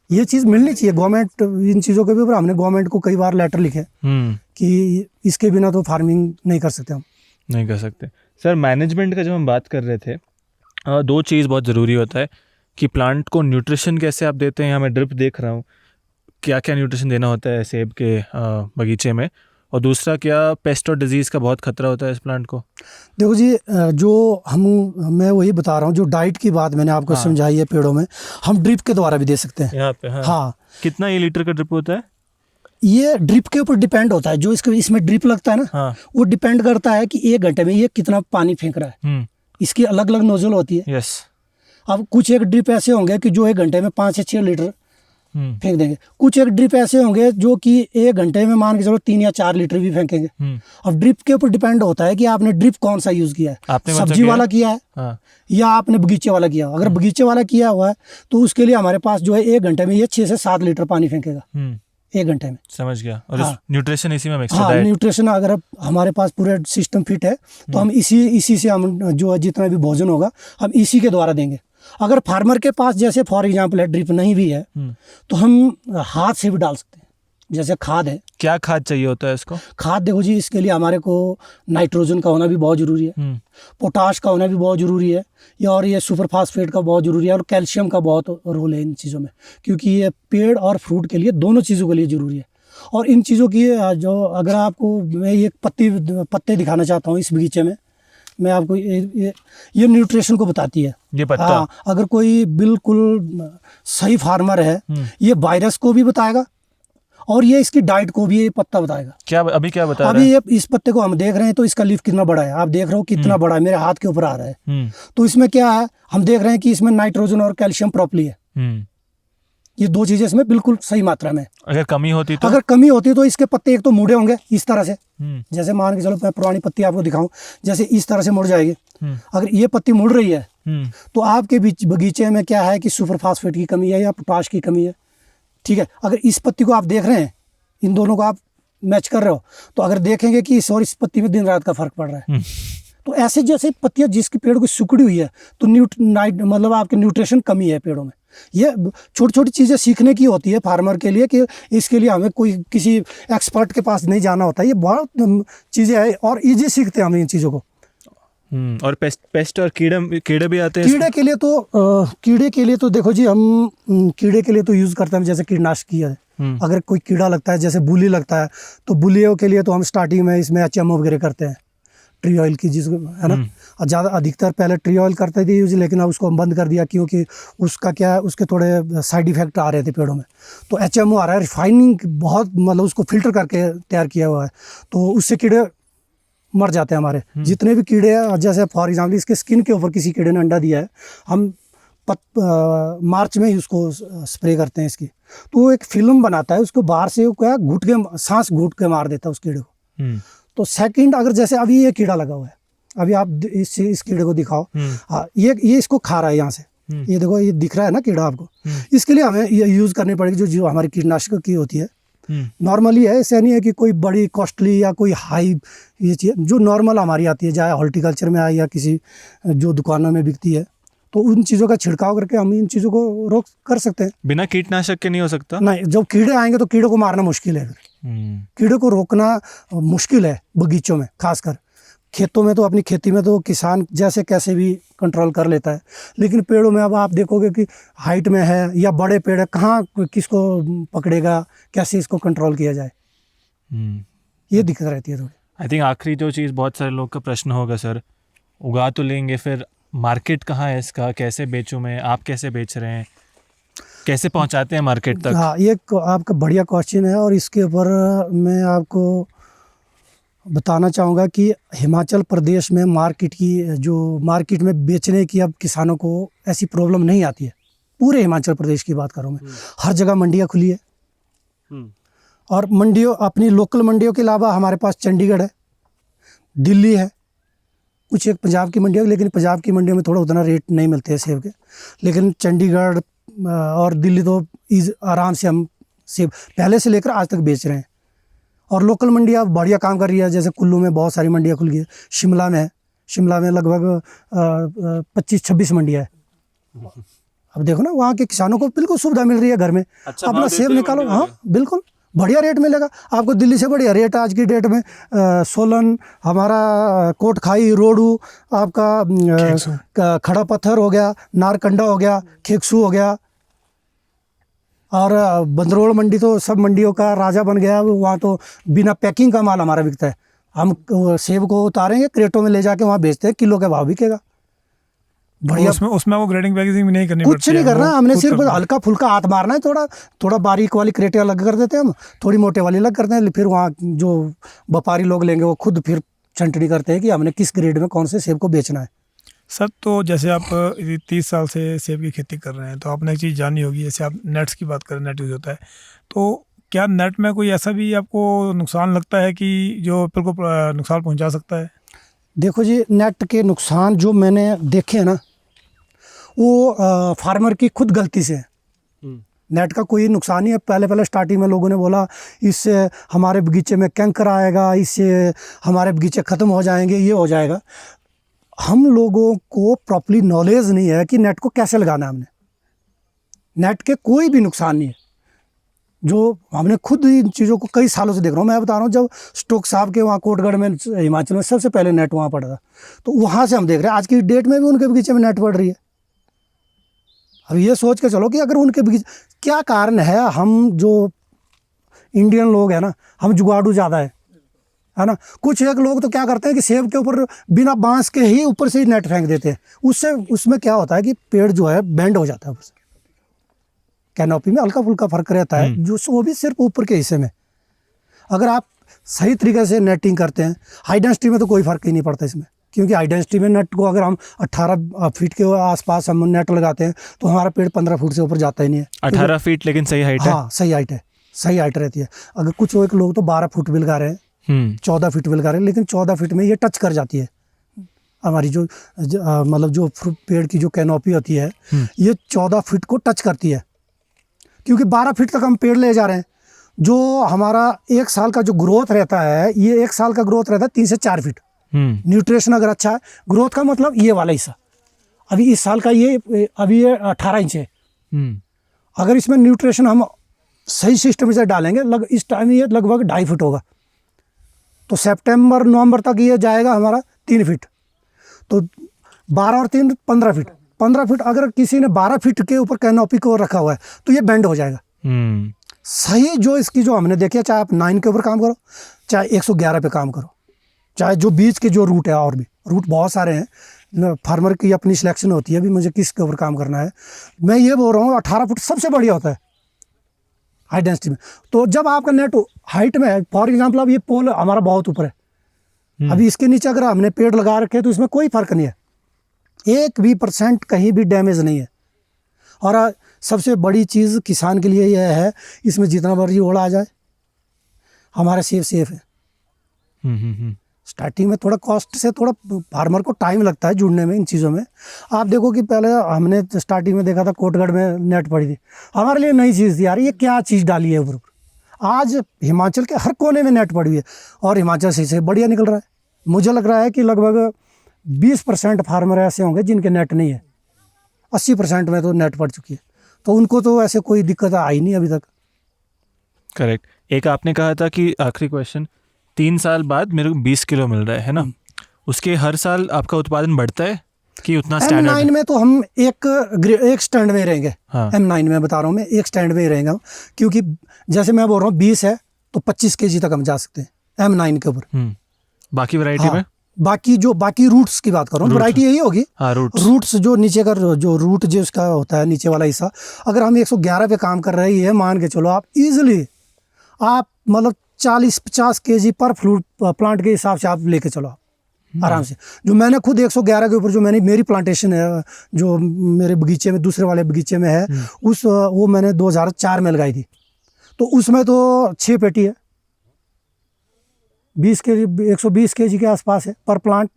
ये चीज़ मिलनी चाहिए गवर्नमेंट, इन चीज़ों के भी ऊपर हमने गवर्नमेंट को कई बार लेटर लिखे कि इसके बिना तो फार्मिंग नहीं कर सकते, हम नहीं कर सकते। सर, मैनेजमेंट का जब हम बात कर रहे थे, 2 चीज़ बहुत ज़रूरी होता है कि प्लांट को न्यूट्रिशन कैसे आप देते हैं। यहाँ मैं ड्रिप देख रहा हूँ, क्या क्या न्यूट्रिशन देना होता है सेब के बगीचे में, और दूसरा क्या पेस्ट और डिजीज़ का बहुत खतरा होता है इस प्लांट को? देखो जी, जो मैं वही बता रहा हूँ, जो डाइट की बात मैंने आपको समझाई है पेड़ों में, हम ड्रिप के द्वारा भी दे सकते हैं यहाँ पे। हाँ। कितना ये लीटर का ड्रिप होता है? ये ड्रिप के ऊपर डिपेंड होता है, जो इसमें ड्रिप लगता है ना, वो डिपेंड करता है कि 1 घंटे में ये कितना पानी फेंक रहा है। इसकी अलग अलग नोजल होती है। यस। अब कुछ एक ड्रिप ऐसे होंगे कि जो 1 घंटे में 5 से 6 लीटर फेंक देंगे। कुछ एक ड्रिप ऐसे होंगे जो कि 1 घंटे में मान के चलो 3 या 4 लीटर भी फेंकेंगे। अब ड्रिप के ऊपर डिपेंड होता है कि आपने ड्रिप कौन सा यूज किया है, सब्जी वाला किया है या आपने बगीचे वाला किया। अगर बगीचे वाला किया हुआ है तो उसके लिए हमारे पास जो है 1 घंटे में ये 6 से 7 लीटर पानी फेंकेगा 1 घंटे में। समझ गया। और न्यूट्रिशन इसी में मिक्स हाँ, होता है। न्यूट्रिशन अगर हमारे पास पूरे सिस्टम फिट है तो हम इसी से हम जो है जितना भी भोजन होगा हम इसी के द्वारा देंगे। अगर फार्मर के पास जैसे फॉर एग्जांपल है ड्रिप नहीं भी है तो हम हाथ से भी डाल सकते हैं। जैसे खाद है, क्या खाद चाहिए होता है इसको? खाद देखो जी, इसके लिए हमारे को नाइट्रोजन का होना भी बहुत ज़रूरी है, पोटाश का होना भी बहुत ज़रूरी है, और ये सुपर फास्फेट का बहुत ज़रूरी है, और कैल्शियम का बहुत रोल है इन चीज़ों में, क्योंकि ये पेड़ और फ्रूट के लिए दोनों चीज़ों के लिए ज़रूरी है। और इन चीज़ों की जो अगर आपको मैं ये पत्ते दिखाना चाहता हूँ इस बगीचे में, मैं आपको ये न्यूट्रिशन को बताती है ये पत्ता। हाँ, अगर कोई बिल्कुल सही फार्मर है ये वायरस को भी बताएगा और ये इसकी डाइट को भी ये पत्ता बताएगा। क्या अभी क्या बता रहा है? अभी ये इस पत्ते को हम देख रहे हैं तो इसका लीफ कितना बड़ा है, आप देख रहे हो कितना बड़ा है, मेरे हाथ के ऊपर आ रहा है। तो इसमें क्या है, हम देख रहे हैं कि इसमें नाइट्रोजन और कैल्शियम प्रॉपर्ली है। ये 2 चीजें इसमें बिल्कुल सही मात्रा में। अगर कमी होती तो? अगर कमी होती तो इसके पत्ते एक तो मुड़े होंगे इस तरह से, जैसे मान के चलो मैं पुरानी पत्ती आपको दिखाऊं, जैसे इस तरह से मुड़ जाएगी। अगर ये पत्ती मुड़ रही है तो आपके बगीचे में क्या है कि सुपर फास्फेट की कमी है या पोटाश की कमी है। ठीक है, अगर इस पत्ती को आप देख रहे हैं, इन दोनों को आप मैच कर रहे हो, तो अगर देखेंगे कि इस और इस पत्ती में दिन रात का फर्क पड़ रहा है। तो ऐसे जैसे पत्तियां जिसकी पेड़ को सिकुड़ी हुई है तो मतलब आपके न्यूट्रिशन कमी है पेड़ों में। ये छोटी छोटी चीज़ें सीखने की होती है फार्मर के लिए, कि इसके लिए हमें कोई किसी एक्सपर्ट के पास नहीं जाना होता। ये बहुत चीज़ें हैं और ईजी सीखते हैं हम इन चीज़ों को। और पेस्ट और कीड़े भी आते हैं? कीड़े के लिए तो देखो जी, हम कीड़े के लिए तो यूज़ करते हैं जैसे कीटनाशक है, अगर कोई कीड़ा लगता है, जैसे बुली लगता है, तो बुलियों के लिए तो हम स्टार्टिंग में इसमें HMO वगैरह करते हैं, ट्री ऑयल की, जिसको है ना, और ज़्यादा अधिकतर पहले ट्री ऑयल करते थे यूज, लेकिन अब उसको हम बंद कर दिया, क्योंकि उसका क्या है, उसके थोड़े साइड इफेक्ट आ रहे थे पेड़ों में। तो HMO आ रहा है, रिफाइनिंग बहुत, मतलब उसको फिल्टर करके तैयार किया हुआ है, तो उससे कीड़े मर जाते हैं हमारे जितने भी कीड़े हैं। जैसे फॉर एग्जाम्पल इसके स्किन के ऊपर किसी कीड़े ने अंडा दिया है, हम मार्च में ही उसको स्प्रे करते हैं इसकी, तो वो एक फिल्म बनाता है, उसको बाहर से वो क्या घुट के, सांस घुट के मार देता है उस कीड़े को। तो सेकंड, अगर जैसे अभी ये कीड़ा लगा हुआ है, अभी आप इस कीड़े को दिखाओ, हाँ, ये इसको खा रहा है यहाँ से, ये देखो, ये दिख रहा है ना कीड़ा आपको। इसके लिए हमें ये यूज़ करनी पड़ेगी जो हमारी कीटनाशक की होती है, नॉर्मली है, ऐसा नहीं है कि कोई बड़ी कॉस्टली या कोई हाई, ये चीज़ जो नॉर्मल हमारी आती है, चाहे हॉर्टिकल्चर में आए या किसी जो दुकानों में बिकती है, तो उन चीज़ों का छिड़काव करके हम इन चीज़ों को रोक कर सकते हैं। बिना कीटनाशक के नहीं हो सकता? नहीं, जब कीड़े आएंगे तो कीड़े को मारना मुश्किल है, कीड़े को रोकना मुश्किल है बगीचों में, खासकर खेतों में तो, अपनी खेती में तो किसान जैसे कैसे भी कंट्रोल कर लेता है, लेकिन पेड़ों में अब आप देखोगे कि हाइट में है या बड़े पेड़ है, कहाँ किसको पकड़ेगा, कैसे इसको कंट्रोल किया जाए, ये दिक्कत रहती है थोड़ी। आई थिंक आखिरी जो चीज़ बहुत सारे लोग का प्रश्न होगा, सर उगा तो लेंगे, फिर मार्केट कहाँ है इसका, कैसे बेचूं मैं, आप कैसे बेच रहे हैं, कैसे पहुंचाते हैं मार्केट तक? हाँ, ये आपका बढ़िया क्वेश्चन है, और इसके ऊपर मैं आपको बताना चाहूँगा कि हिमाचल प्रदेश में मार्केट की, जो मार्केट में बेचने की अब किसानों को ऐसी प्रॉब्लम नहीं आती है। पूरे हिमाचल प्रदेश की बात करूँ मैं, हर जगह मंडियाँ खुली है, और मंडियों, अपनी लोकल मंडियों के अलावा हमारे पास चंडीगढ़ है, दिल्ली है, कुछ एक पंजाब की मंडी है, लेकिन पंजाब की मंडियों में थोड़ा उतना रेट नहीं मिलते हैं सेब के, लेकिन चंडीगढ़ और दिल्ली तो आराम से हम सेब पहले से लेकर आज तक बेच रहे हैं। और लोकल मंडियाँ बढ़िया काम कर रही है, जैसे कुल्लू में बहुत सारी मंडियाँ खुल गई है, शिमला में है, शिमला में लगभग 25-26 मंडियाँ है। अब देखो ना, वहाँ के किसानों को बिल्कुल सुविधा मिल रही है, घर में अपना सेब निकालो, हाँ बिल्कुल बढ़िया रेट मिलेगा आपको, दिल्ली से बढ़िया रेट आज की डेट में। सोलन, हमारा कोटखाई, रोडू, आपका खड़ा पत्थर हो गया, नारकंडा हो गया, खेकसू हो गया, और बंदरोड़ मंडी तो सब मंडियों का राजा बन गया। वहाँ तो बिना पैकिंग का माल हमारा बिकता है, हम सेब को उतारेंगे, क्रेटों में ले जाके वहाँ बेचते हैं, किलो के भाव बिकेगा बढ़िया। उसमें वो ग्रेडिंग पैकेजिंग भी नहीं करनी कुछ नहीं करना, हमने सिर्फ हल्का फुल्का हाथ मारना है, थोड़ा बारीक वाली क्रेटें अलग कर देते हैं हम, थोड़ी मोटे वाली अलग करते हैं, फिर वहाँ जो व्यापारी लोग लेंगे वो खुद फिर छंटनी करते हैं कि हमने किस ग्रेड में कौन से सेब को बेचना है। सर, तो जैसे आप 30 साल से सेब की खेती कर रहे हैं, तो आपने एक चीज़ जानी होगी, जैसे आप नेट्स की बात करें, नेट यूज़ होता है, तो क्या नेट में कोई ऐसा भी आपको नुकसान लगता है कि जो एप्पल को नुकसान पहुँचा सकता है? देखो जी, नेट के नुकसान जो मैंने देखे हैं ना, वो फार्मर की खुद गलती से है। नेट का कोई नुकसान नहीं है। पहले स्टार्टिंग में लोगों ने बोला इससे हमारे बगीचे में कैंकर आएगा, इससे हमारे बगीचे ख़त्म हो जाएंगे, ये हो जाएगा। हम लोगों को प्रॉपर्ली नॉलेज नहीं है कि नेट को कैसे लगाना है। हमने नेट के कोई भी नुकसान नहीं है, जो हमने खुद इन चीज़ों को कई सालों से देख रहा हूँ। मैं बता रहा हूँ, जब स्टोक साहब के वहाँ कोटगढ़ में, हिमाचल में सबसे पहले नेट वहाँ पड़ा था, तो वहाँ से हम देख रहे हैं आज की डेट में भी उनके बगीचे में नेट पड़ रही है। अब ये सोच के चलो कि अगर उनके बगीचे, क्या कारण है, हम जो इंडियन लोग हैं ना, हम जुगाड़ू ज़्यादा है ना। कुछ एक लोग तो क्या करते हैं कि सेब के ऊपर बिना बांस के ही ऊपर से ही नेट फेंक देते हैं। उससे उसमें क्या होता है कि पेड़ जो है बेंड हो जाता है, ऊपर से कैनोपी में हल्का फुल्का फर्क रहता है, जो वो भी सिर्फ ऊपर के हिस्से में। अगर आप सही तरीके से नेटिंग करते हैं, हाई डेंसिटी में तो कोई फ़र्क ही नहीं पड़ता इसमें, क्योंकि हाई डेंसिटी में नेट को अगर हम 18 फीट के आसपास हम नेट लगाते हैं तो हमारा पेड़ 15 फुट से ऊपर जाता ही नहीं है। 18 फीट लेकिन सही हाइट है? हाँ, सही हाइट है, सही हाइट रहती है। अगर कुछ एक लोग तो 12 फुट भी लगा रहे हैं, 14 फीट भी लगा रहे हैं, लेकिन 14 फीट में ये टच कर जाती है हमारी जो मतलब जो पेड़ की जो कैनोपी होती है, ये 14 फीट को टच करती है, क्योंकि 12 फीट तक हम पेड़ ले जा रहे हैं। जो हमारा 1 साल का जो ग्रोथ रहता है, ये 1 साल का ग्रोथ रहता है 3 से 4 फीट। न्यूट्रिशन अगर अच्छा है, ग्रोथ का मतलब ये वाला हिस्सा, अभी इस साल का ये अभी ये 18 इंच है। अगर इसमें न्यूट्रिशन हम सही सिस्टम से डालेंगे, इस टाइम ये लगभग 2.5 फीट होगा, तो सितंबर नवंबर तक ये जाएगा हमारा 3 फीट, तो 12 और 3 15 फीट। 15 फीट अगर किसी ने 12 फीट के ऊपर कैनोपी को रखा हुआ है तो ये बेंड हो जाएगा। सही जो इसकी जो हमने देखी है, चाहे आप 9 के ऊपर काम करो, चाहे 111 पे काम करो, चाहे जो बीच के जो रूट है, और भी रूट बहुत सारे हैं, फार्मर की अपनी सिलेक्शन होती है अभी मुझे किस के ऊपर काम करना है। मैं ये बोल रहा हूँ 18 फुट सबसे बढ़िया होता है हाई डेंसिटी में। तो जब आपका नेट हाइट में है, फॉर एग्जाम्पल अब ये पोल हमारा बहुत ऊपर है, अभी इसके नीचे अगर हमने पेड़ लगा रखे तो इसमें कोई फर्क नहीं है, 1% कहीं भी डैमेज नहीं है। और सबसे बड़ी चीज़ किसान के लिए यह है, इसमें जितना मर्जी ओला आ जाए हमारा सेफ है। स्टार्टिंग में थोड़ा कॉस्ट से थोड़ा फार्मर को टाइम लगता है जुड़ने में इन चीज़ों में। आप देखो कि पहले हमने स्टार्टिंग में देखा था कोटगढ़ में नेट पड़ी थी, हमारे लिए नई चीज़ थी यार, ये क्या चीज़ डाली है ऊपर। आज हिमाचल के हर कोने में नेट पड़ी हुई है और हिमाचल से बढ़िया निकल रहा है। मुझे लग रहा है कि लगभग 20% फार्मर ऐसे होंगे जिनके नेट नहीं है, 80% में तो नेट पड़ चुकी है, तो उनको तो ऐसे कोई दिक्कत आई नहीं अभी तक। करेक्ट। एक आपने कहा था कि आखिरी क्वेश्चन, 3 साल बाद मेरे को 20 किलो मिल रहा है ना, उसके हर साल आपका उत्पादन बढ़ता है कि उतना स्टैंडर्ड? M9 में तो हम एक स्टैंड में ही रहेंगे। हाँ। M9 में बता रहा हूँ मैं, एक स्टैंड में ही रहेंगे हम, क्योंकि जैसे मैं बोल रहा हूँ 20 है तो 25 kg तक हम जा सकते हैं M9 के ऊपर। बाकी वैरायटी हाँ, में बाकी रूट्स की बात कर रहा हूँ, वैरायटी यही होगी। हाँ, रूट्स जो नीचे का जो रूट जो उसका होता है नीचे वाला हिस्सा, अगर हम 111 पे काम कर रहे हैं, मान के चलो आप इजीली आप मतलब 40-50 kg पर फ्रूट प्लांट के हिसाब से आप लेके चलो आराम से। जो मैंने खुद 111 के ऊपर जो मेरी प्लांटेशन है जो मेरे बगीचे में दूसरे वाले बगीचे में है, वो मैंने 2004 में लगाई थी, तो उसमें तो 6 पेटी है, 20 kg 120 kg के आसपास है पर प्लांट।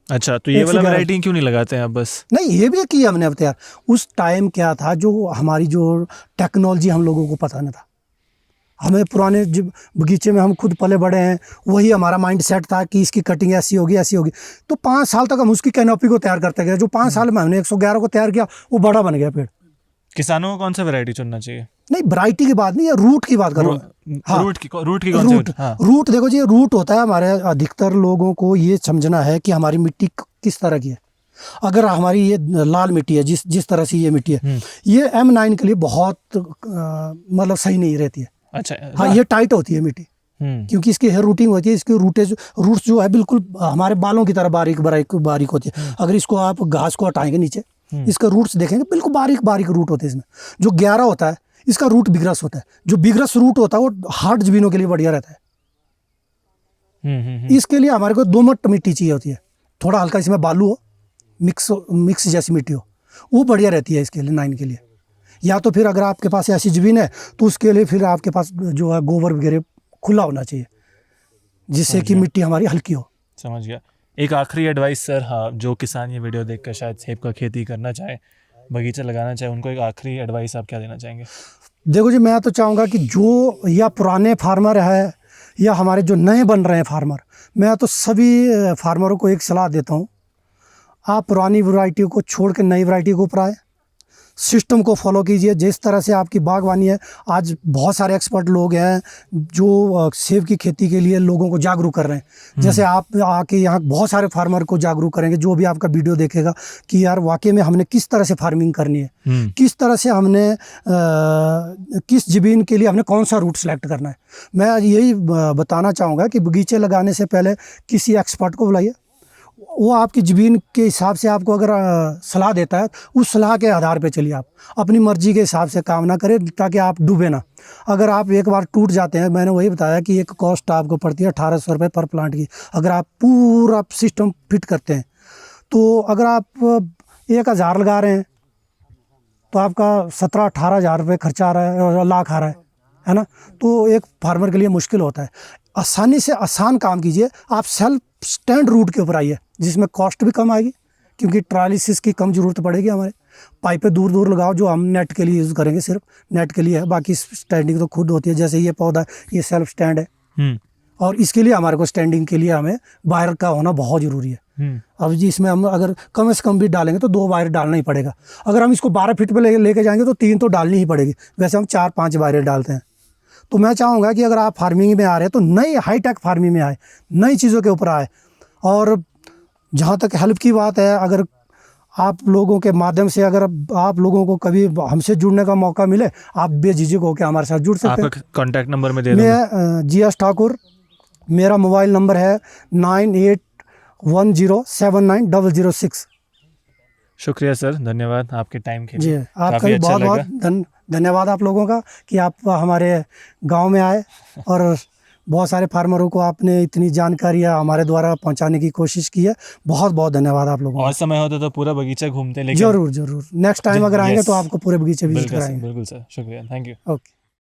अच्छा, तो ये वाला वैरायटी क्यों नहीं लगाते हैं आप? बस नहीं, ये भी किया हमने अब तैयार। उस टाइम क्या था, जो हमारी जो टेक्नोलॉजी हम लोगों को पता नहीं था, हमें पुराने बगीचे में हम खुद पले बड़े हैं, वही हमारा माइंड सेट था कि इसकी कटिंग ऐसी होगी ऐसी होगी। तो 5 साल तक हम उसकी कैनोपी को तैयार करते गए। जो 5 साल में हमने 111 को तैयार किया, वो बड़ा बन गया पेड़। किसानों को कौन सा वैरायटी चुनना चाहिए? नहीं, वैरायटी की बात नहीं है, रूट की बात कर रहा हूँ। हाँ, रूट की कौन सी? हाँ। रूट देखो जी, रूट होता है हमारे अधिकतर लोगों को ये समझना है कि हमारी मिट्टी किस तरह की है। अगर हमारी ये लाल मिट्टी है, जिस तरह से ये मिट्टी है, ये M9 के लिए बहुत मतलब सही नहीं रहती है। अच्छा। हाँ, ये टाइट होती है मिट्टी, क्योंकि इसकी हेयर रूटिंग होती है, इसकी रूट्स जो है बिल्कुल हमारे बालों की तरह बारीक होती है। अगर इसको आप घास को हटाएंगे नीचे, इसका रूट्स देखेंगे बिल्कुल बारीक रूट होते हैं इसमें। जो 11 होता है इसका रूट बिगरस होता है, जो बिगरस रूट होता है वो हार्ड जमीनों के लिए बढ़िया रहता है। इसके लिए हमारे को दोमट मिट्टी चाहिए होती है, थोड़ा हल्का इसमें बालू हो, मिक्स जैसी मिट्टी हो, वो बढ़िया रहती है इसके लिए 9 के लिए। या तो फिर अगर आपके पास ऐसी ज़मीन है तो उसके लिए फिर आपके पास जो है गोबर वगैरह खुला होना चाहिए, जिससे कि मिट्टी हमारी हल्की हो। समझ गया। एक आखिरी एडवाइस सर, हाँ, जो किसान ये वीडियो देखकर शायद सेब का खेती करना चाहे, बगीचा लगाना चाहे, उनको एक आखिरी एडवाइस आप क्या देना चाहेंगे? देखो जी, मैं तो चाहूँगा कि जो या पुराने फार्मर है या हमारे जो नए बन रहे हैं फार्मर, मैं तो सभी फार्मरों को एक सलाह देता हूँ, आप पुरानी वैरायटी को छोड़ के नई वैरायटी के ऊपर आए, सिस्टम को फॉलो कीजिए। जिस तरह से आपकी बागवानी है, आज बहुत सारे एक्सपर्ट लोग हैं जो सेब की खेती के लिए लोगों को जागरूक कर रहे हैं। जैसे आप आके यहाँ बहुत सारे फार्मर को जागरूक करेंगे, जो भी आपका वीडियो देखेगा कि यार वाकई में हमने किस तरह से फार्मिंग करनी है, किस तरह से हमने किस ज़मीन के लिए हमने कौन सा रूट सेलेक्ट करना है। मैं यही बताना चाहूँगा कि बगीचे लगाने से पहले किसी एक्सपर्ट को बुलाइए, वो आपकी ज़मीन के हिसाब से आपको अगर सलाह देता है, उस सलाह के आधार पे चलिए। आप अपनी मर्जी के हिसाब से काम ना करें ताकि आप डूबे ना। अगर आप एक बार टूट जाते हैं, मैंने वही बताया कि एक कॉस्ट आपको पड़ती है 1800 रुपये पर प्लांट की। अगर आप पूरा सिस्टम फिट करते हैं, तो अगर आप 1000 लगा रहे हैं तो आपका 17-18 हज़ार रुपये खर्चा आ रहा है, लाख आ रहा है ना। तो एक फार्मर के लिए मुश्किल होता है। आसानी से आसान काम कीजिए, आप सेल्फ स्टैंड रूट के ऊपर आइए, जिसमें कॉस्ट भी कम आएगी, क्योंकि ट्रालिसिस की कम ज़रूरत पड़ेगी। हमारे पाइपें दूर लगाओ, जो हम नेट के लिए यूज़ करेंगे, सिर्फ नेट के लिए है, बाकी स्टैंडिंग तो खुद होती है। जैसे ये पौधा, ये सेल्फ स्टैंड है, और इसके लिए हमारे को स्टैंडिंग के लिए हमें वायर का होना बहुत ज़रूरी है। अब जी इसमें हम अगर कम से कम भी डालेंगे तो 2 वायर डालना ही पड़ेगा। अगर हम इसको 12 फीट पे लेके जाएंगे तो 3 तो डालनी ही पड़ेगी। वैसे हम 4-5 वायर डालते हैं। तो मैं चाहूँगा कि अगर आप फार्मिंग में आ रहे हैं तो नई हाईटेक फार्मिंग में आए, नई चीज़ों के ऊपर आए। और जहाँ तक हेल्प की बात है, अगर आप लोगों के माध्यम से अगर आप लोगों को कभी हमसे जुड़ने का मौका मिले, आप बेझिझक होकर हमारे साथ जुड़ सकते हैं। आपका कॉन्टैक्ट नंबर में दे दूँगा। मैं GS ठाकुर, मेरा मोबाइल नंबर है 9810790006। शुक्रिया सर, धन्यवाद आपके टाइम के जी, लिए। आपका काफ़ी भी अच्छा बहुत बहुत लगा। धन्यवाद आप लोगों का कि आप हमारे गांव में आए और बहुत सारे फार्मरों को आपने इतनी जानकारियाँ हमारे द्वारा पहुंचाने की कोशिश की है। बहुत बहुत धन्यवाद आप लोगों और का। समय होता तो पूरा बगीचा घूमते, लेकिन जरूर जरूर नेक्स्ट टाइम अगर आएंगे Yes. तो आपको पूरे बगीचे विजिट बिल्कुल सर, कराएंगे। बिल्कुल सर, शुक्रिया, थैंक यू। ओके।